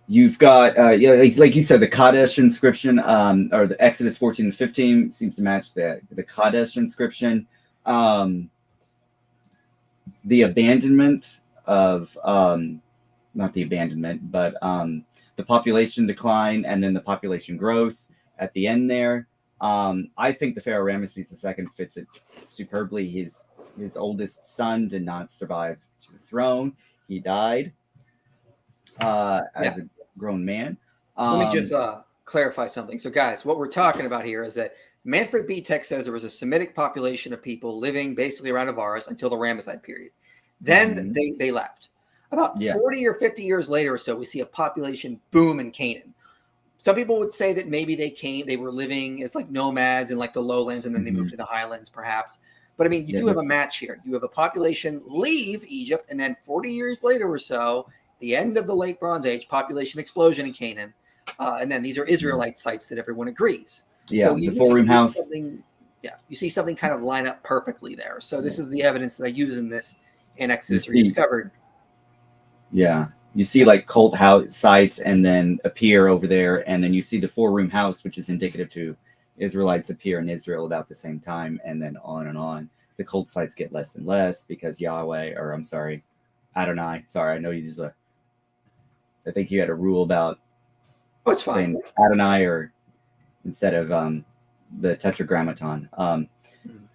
You've got like you said, the Kadesh inscription, or the Exodus 14 and 15 seems to match the Kadesh inscription. The abandonment of not the abandonment, but the population decline and then the population growth at the end there. I think the Pharaoh Ramses II fits it superbly. His oldest son did not survive to the throne. He died as a grown man. Let me just clarify something. So, guys, what we're talking about here is that Manfred B. Tech says there was a Semitic population of people living basically around Avaris until the Ramesside period. Then they left. About 40 or 50 years later or so, we see a population boom in Canaan. Some people would say that maybe they were living as like nomads in like the lowlands, and then they moved to the highlands, perhaps. But I mean, you do have a match here. You have a population leave Egypt, and then 40 years later or so, the end of the late Bronze Age, population explosion in Canaan. And then these are Israelite sites that everyone agrees. Yeah, so the four-room house. You see something kind of line up perfectly there. So this is the evidence that I use in this in Exodus Rediscovered. Yeah, you see like cult house sites and then appear over there, and then you see the four-room house, which is indicative to Israelites appear in Israel about the same time, and then on and on. The cult sites get less and less because Adonai. Sorry, I know you just. I think you had a rule about. Oh, it's fine. Saying Adonai or instead of the Tetragrammaton.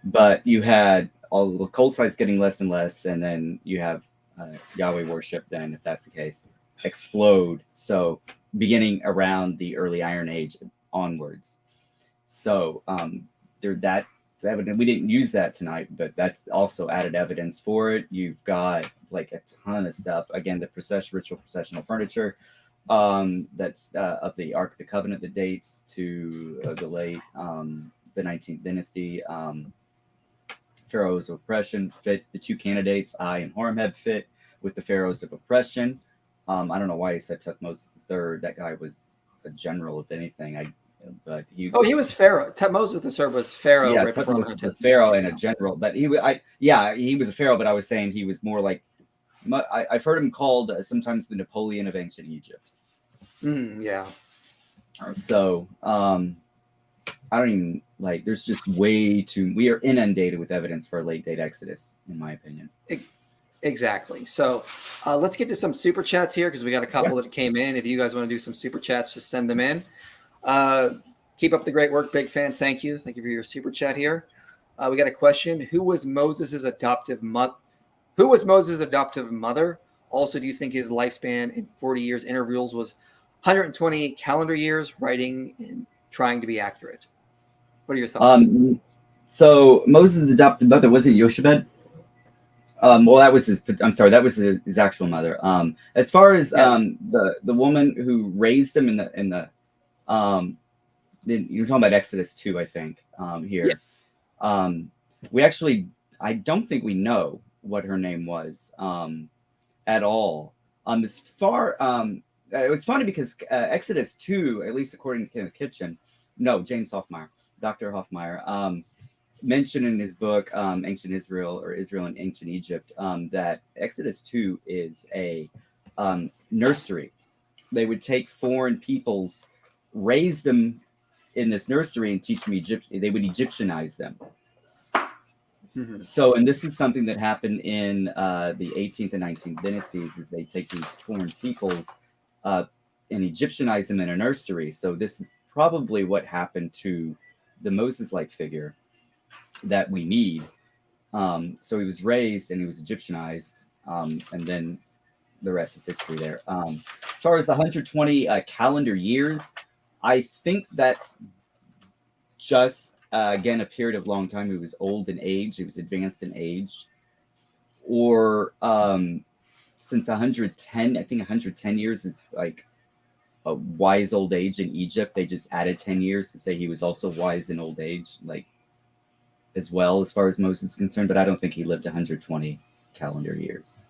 But you had all the cult sites getting less and less, and then you have Yahweh worship, then, if that's the case, explode. So beginning around the early Iron Age onwards. So that's evident. We didn't use that tonight, but that's also added evidence for it. You've got like a ton of stuff. Again, the ritual processional furniture. That's of the Ark of the Covenant that dates to the late the 19th dynasty. Pharaohs of oppression fit the two candidates. And Horemheb fit with the pharaohs of oppression. I don't know why he said Tutmosis III. That guy was a general, if anything. He was Pharaoh. Tutmosis III was Pharaoh. Yeah, right before Tutmosis was a pharaoh and a general. But he was a pharaoh. But I was saying he was more like I've heard him called sometimes the Napoleon of ancient Egypt. Yeah. So I don't even there's just way too. We are inundated with evidence for a late date Exodus, in my opinion. Exactly. So let's get to some super chats here because we got a couple that came in. If you guys want to do some super chats, just send them in. Keep up the great work, big fan. Thank you. Thank you for your super chat here. We got a question. Who was Moses' adoptive mother? Also, do you think his lifespan in 40 years intervals was 120 calendar years, writing and trying to be accurate? What are your thoughts? So Moses' adopted mother wasn't Yoshebed. Well, that was his. I'm sorry, that was his actual mother. As far as the woman who raised him you're talking about Exodus 2, I think. Here, we actually, I don't think we know what her name was at all. As far it's funny because Exodus 2, at least according to James Hoffmeyer, Dr. Hoffmeyer, mentioned in his book Ancient Israel or Israel and Ancient Egypt that Exodus 2 is a nursery. They would take foreign peoples, raise them in this nursery, and teach them they would Egyptianize them. So, and this is something that happened in the 18th and 19th dynasties, is they take these foreign peoples and Egyptianize them in a nursery. So this is probably what happened to the Moses-like figure that we need. So he was raised and he was Egyptianized, and then the rest is history there. As far as the 120 calendar years, I think that's just again a period of long time. He was old in age, he was advanced in age, or since 110, I think 110 years is like a wise old age in Egypt. They just added 10 years to say he was also wise in old age, as well, as far as Moses is concerned. But I don't think he lived 120 calendar years.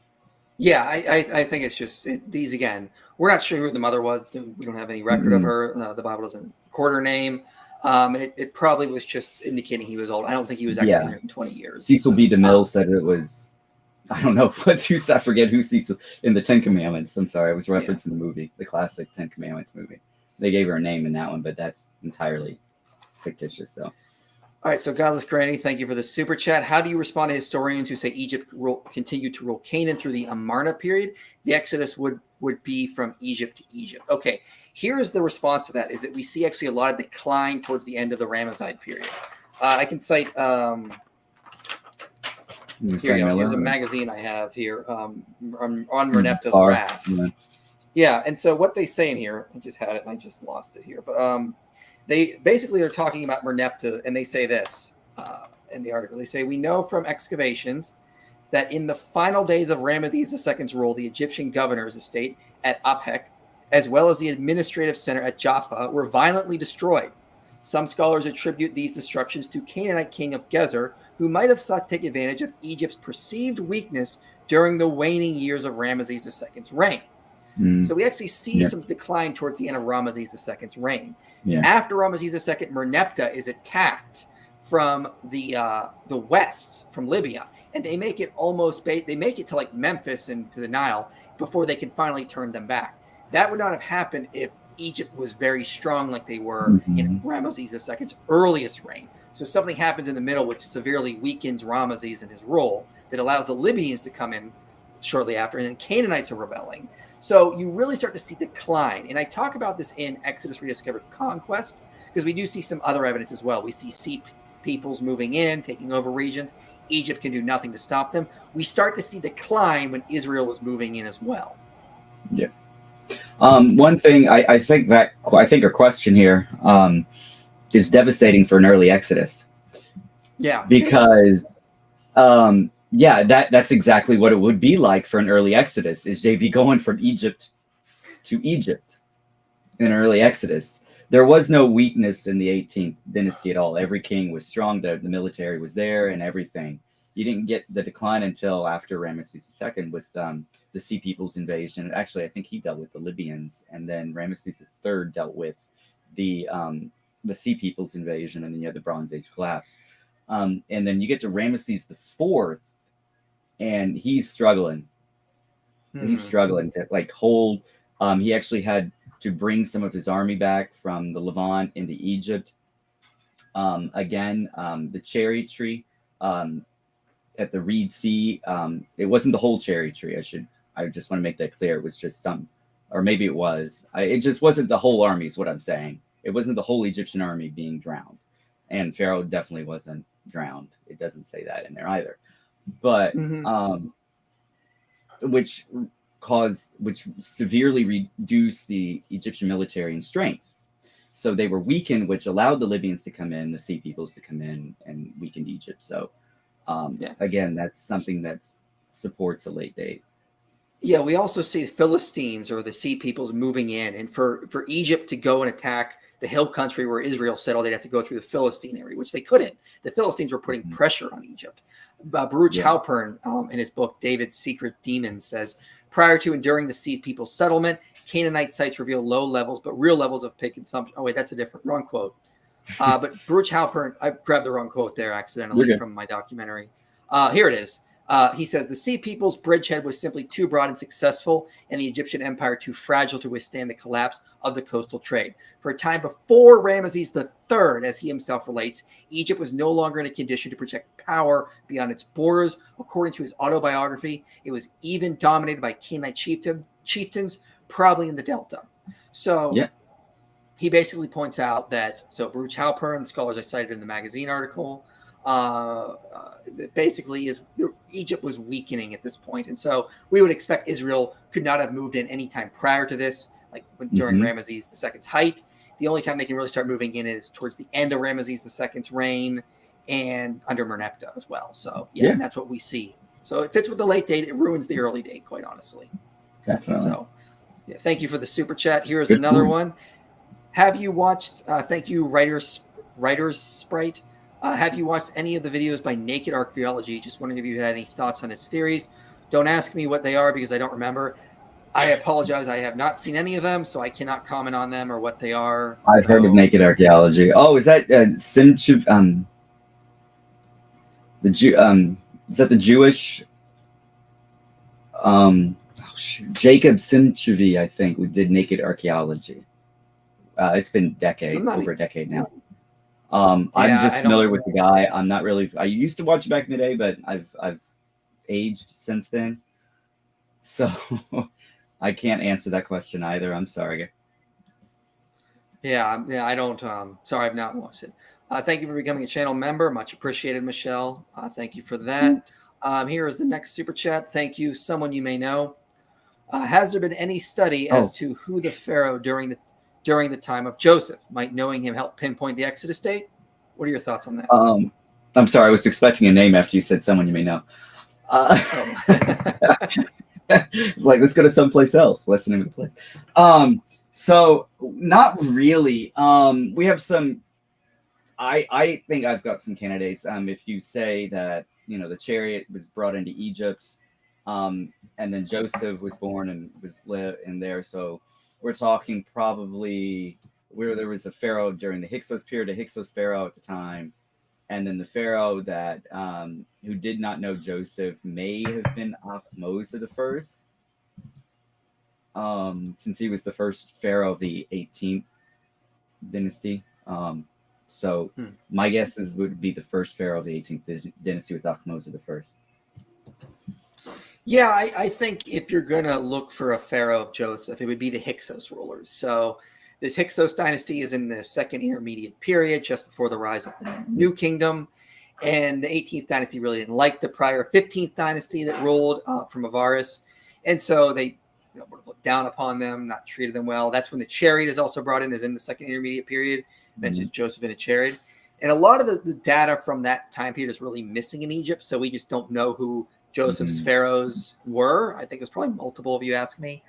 Yeah, I think it's just these again. We're not sure who the mother was. We don't have any record of her. The Bible doesn't record her name. It probably was just indicating he was old. I don't think he was actually 120 years. Cecil B. DeMille said it was. I don't know I forget who Cecil in the Ten Commandments. I'm sorry, I was referencing the movie, the classic Ten Commandments movie. They gave her a name in that one, but that's entirely fictitious. So. All right, so Godless Granny, thank you for the super chat. How do you respond to historians who say Egypt continued to rule Canaan through the Amarna period? The Exodus would be from Egypt to Egypt. Okay, here's the response to that, is that we see actually a lot of decline towards the end of the Ramesside period. I can cite, here's a magazine I have here on Manetho's Wrath. Yeah, and so what they say in here, I just had it and I just lost it here, but they basically are talking about Merneptah, and they say this in the article. They say, we know from excavations that in the final days of Ramses II's rule, the Egyptian governor's estate at Aphek, as well as the administrative center at Jephthah, were violently destroyed. Some scholars attribute these destructions to Canaanite king of Gezer, who might have sought to take advantage of Egypt's perceived weakness during the waning years of Ramses II's reign. So we actually see some decline towards the end of Ramses II's reign. After Ramses II, Merneptah is attacked from the west, from Libya, and they make it they make it to like Memphis and to the Nile before they can finally turn them back. That would not have happened if Egypt was very strong like they were in Ramses II's earliest reign. So something happens in the middle which severely weakens Ramses and his rule that allows the Libyans to come in shortly after, and then Canaanites are rebelling. So you really start to see decline. And I talk about this in Exodus Rediscovered Conquest, because we do see some other evidence as well. We see sea peoples moving in, taking over regions. Egypt can do nothing to stop them. We start to see decline when Israel was moving in as well. Yeah. One thing I think our question here is devastating for an early Exodus. Yeah. Because that's exactly what it would be like for an early Exodus, is they'd be going from Egypt to Egypt in an early Exodus. There was no weakness in the 18th dynasty at all. Every king was strong. The military was there and everything. You didn't get the decline until after Ramses II with the Sea People's invasion. Actually, I think he dealt with the Libyans, and then Ramses III dealt with the Sea People's invasion, and then you had the Bronze Age collapse. And then you get to Ramses IV, and he's struggling. He's struggling to like hold. He actually had to bring some of his army back from the Levant into Egypt. The cherry tree at the Reed Sea. It wasn't the whole cherry tree. I just want to make that clear. It was just some, or maybe it was. It just wasn't the whole army is what I'm saying. It wasn't the whole Egyptian army being drowned. And Pharaoh definitely wasn't drowned. It doesn't say that in there either. But which severely reduced the Egyptian military in strength. So they were weakened, which allowed the Libyans to come in, the Sea Peoples to come in, and weakened Egypt. So again, that's something that supports a late date. Yeah, we also see Philistines or the Sea Peoples moving in, and for Egypt to go and attack the hill country where Israel settled, they'd have to go through the Philistine area, which they couldn't. The Philistines were putting pressure on Egypt. Baruch Halpern, in his book David's Secret Demons, says, prior to and during the Sea People's settlement, Canaanite sites reveal low levels, but real levels of pig consumption. Oh, wait, that's a wrong quote. But Baruch Halpern, I grabbed the wrong quote there accidentally from my documentary. Here it is. He says the Sea People's bridgehead was simply too broad and successful, and the Egyptian empire too fragile to withstand the collapse of the coastal trade. For a time before Ramses III, as he himself relates, Egypt was no longer in a condition to project power beyond its borders. According to his autobiography, it was even dominated by Canaanite chieftains, probably in the Delta. So he basically points out that, so Baruch Halpern, the scholars I cited in the magazine article, basically is Egypt was weakening at this point, and so we would expect Israel could not have moved in any time prior to this, like during Ramses II's height. The only time they can really start moving in is towards the end of Ramses II's reign and under Merneptah as well. So and that's what we see. So it fits with the late date. It ruins the early date, quite honestly. Definitely. So thank you for the super chat. Here's another one. Have you watched? Thank you, Writers Sprite. Have you watched any of the videos by Naked Archaeology? Just wondering if you had any thoughts on its theories. Don't ask me what they are because I don't remember. I apologize. I have not seen any of them, so I cannot comment on them or what they are. I've heard of Naked Archaeology. Oh, is that Simchiv? Is that the Jewish? Jacob Simchivi, I think, we did Naked Archaeology. It's been over a decade now. I'm just familiar with the guy. I'm not really. I used to watch back in the day, but I've aged since then, so I can't answer that question either. I'm sorry. Yeah, I don't. Sorry, I've not watched it. Thank you for becoming a channel member. Much appreciated, Michelle. Thank you for that. Here is the next super chat. Thank you, someone you may know. Has there been any study as to who the pharaoh during the time of Joseph? Might knowing him help pinpoint the Exodus date? What are your thoughts on that? I'm sorry, I was expecting a name after you said someone you may know. It's like, let's go to someplace else. What's the name of the place? So not really. We have some. I think I've got some candidates. If you say that the chariot was brought into Egypt, and then Joseph was born and was in there, so we're talking probably where there was a pharaoh during the Hyksos period, a Hyksos pharaoh at the time. And then the pharaoh that who did not know Joseph may have been Ahmose the First, since he was the first pharaoh of the 18th dynasty. So my guess is would be the first pharaoh of the 18th dynasty with Ahmose the First. Yeah, I think if you're going to look for a pharaoh of Joseph, it would be the Hyksos rulers. So this Hyksos dynasty is in the second intermediate period, just before the rise of the New Kingdom. And the 18th dynasty really didn't like the prior 15th dynasty that ruled from Avaris. And so they looked down upon them, not treated them well. That's when the chariot is also brought in, is in the second intermediate period. Mentions Joseph in a chariot. And a lot of the data from that time period is really missing in Egypt. So we just don't know who Joseph's pharaohs were. I think it was probably multiple, if you ask me.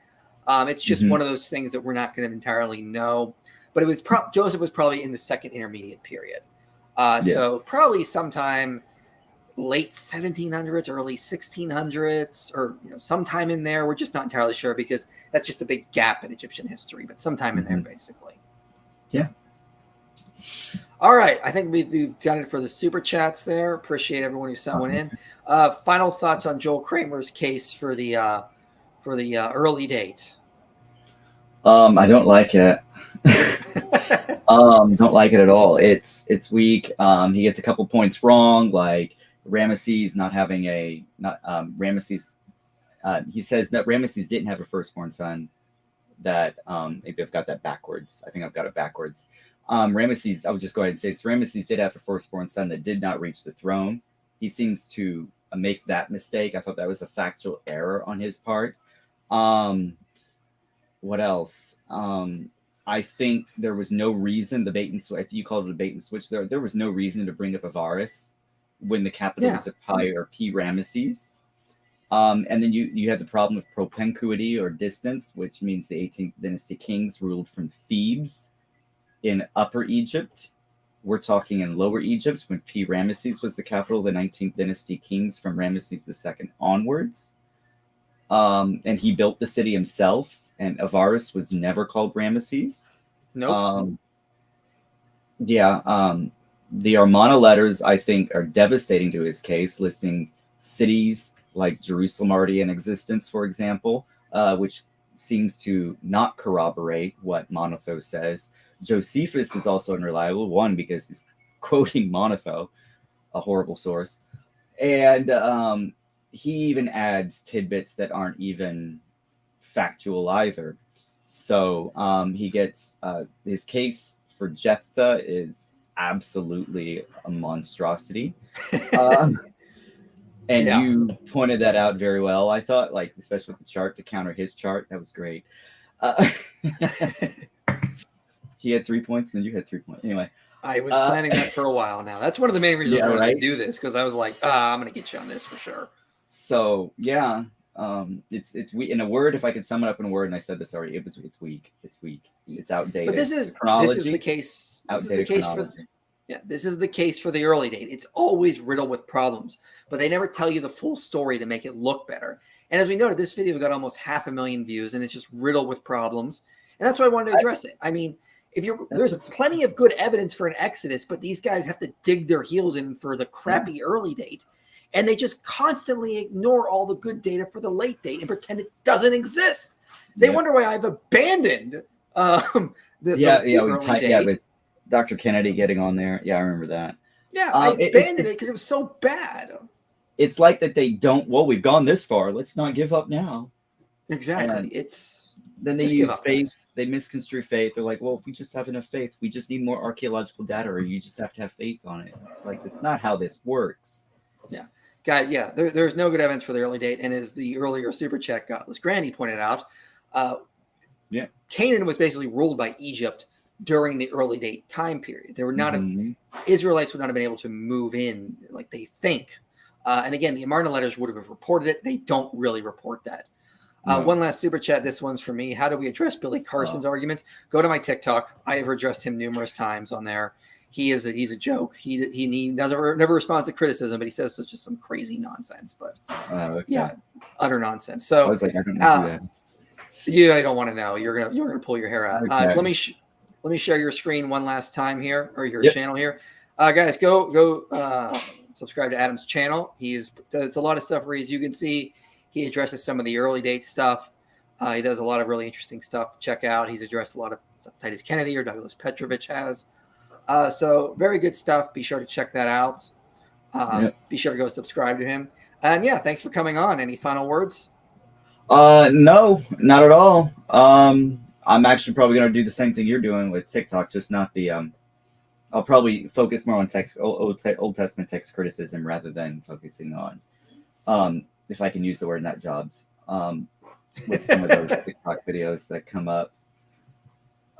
It's just one of those things that we're not going to entirely know. But it was Joseph was probably in the second intermediate period. So probably sometime late 1700s, early 1600s, or sometime in there. We're just not entirely sure because that's just a big gap in Egyptian history. But sometime in there, basically. Yeah. All right. I think we've done it for the super chats there. Appreciate everyone who sent one in. Final thoughts on Joel Kramer's case for the early date. I don't like it. Don't like it at all. It's weak. He gets a couple points wrong, like Ramesses not having Ramesses. He says that Ramesses didn't have a firstborn son. That maybe I've got that backwards. I think I've got it backwards. Ramesses, I would just go ahead and say Ramesses did have a firstborn son that did not reach the throne. He seems to make that mistake. I thought that was a factual error on his part. What else? I think there was no reason, the bait and switch, I think you called it a bait and switch there. There was no reason to bring up Avaris when the capital was Pi or P Ramesses. And then you had the problem of propinquity or distance, which means the 18th dynasty kings ruled from Thebes in Upper Egypt. We're talking in Lower Egypt when P Ramesses was the capital of the 19th dynasty kings from Ramesses II onwards. And he built the city himself, and Avaris was never called Ramesses. Nope. The Armana letters, I think, are devastating to his case, listing cities like Jerusalem already in existence, for example, which seems to not corroborate what Manetho says. Josephus is also unreliable, one, because he's quoting Manetho, a horrible source. And he even adds tidbits that aren't even factual either. So he gets his case for Jephthah is absolutely a monstrosity. And you pointed that out very well. I thought, like, especially with the chart to counter his chart, that was great. He had 3 points, and then you had 3 points. Anyway, I was planning that for a while now. That's one of the main reasons I wanted to do this, because I was like, I'm going to get you on this for sure. So it's weak. In a word, if I could sum it up in a word, and I said this already, it's weak. It's weak. It's outdated. But this is the case. Outdated chronology. This is the case for the early date. It's always riddled with problems, but they never tell you the full story to make it look better. And as we noted, this video got almost 500,000 views, and it's just riddled with problems. And that's why I wanted to address it. I mean, there's plenty of good evidence for an Exodus, but these guys have to dig their heels in for the crappy early date. And they just constantly ignore all the good data for the late date and pretend it doesn't exist. They wonder why I've abandoned the early date. With Dr. Kennedy getting on there. Yeah, I remember that. Yeah, I abandoned it because it was so bad. It's like that they don't, we've gone this far. Let's not give up now. Exactly. And then they use faith. They misconstrue faith. They're like, well, if we just have enough faith, we just need more archaeological data, or you just have to have faith on it. It's like, it's not how this works. Yeah. Guys, yeah, there's no good evidence for the early date, and as the earlier super chat godless Granny pointed out, Canaan was basically ruled by Egypt during the early date time period. There were not Israelites would not have been able to move in like they think. And again, the Amarna letters would have reported it. They don't really report that. One last super chat. This one's for me. How do we address Billy Carson's arguments? Go to my TikTok. I have addressed him numerous times on there. He's a joke. He never responds to criticism, but he says such just some crazy nonsense. But yeah, utter nonsense. So I was like, I don't know who that. Yeah, I don't want to know. You're gonna pull your hair out. Okay. Let me share your screen one last time here, or your channel here, guys. Go subscribe to Adam's channel. He does a lot of stuff where, as you can see, he addresses some of the early date stuff. He does a lot of really interesting stuff to check out. He's addressed a lot of stuff Titus Kennedy or Douglas Petrovich has. So very good stuff. Be sure to check that out. Be sure to go subscribe to him. And yeah, thanks for coming on. Any final words? No, not at all. I'm actually probably going to do the same thing you're doing with TikTok, just not the, I'll probably focus more on Old Testament text criticism rather than focusing on, if I can use the word nut jobs, with some of those TikTok videos that come up.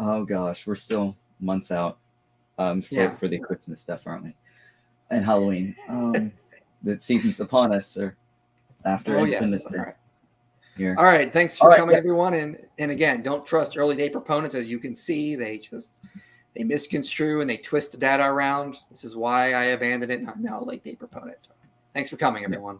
Oh gosh, we're still months out, for the Christmas stuff, aren't we? And Halloween. The season's upon us, or after Independence Day. All right. All right. Thanks for coming, everyone. And again, don't trust early date proponents. As you can see, they misconstrue and they twist the data around. This is why I abandoned it. I'm now a late date proponent. Thanks for coming, everyone.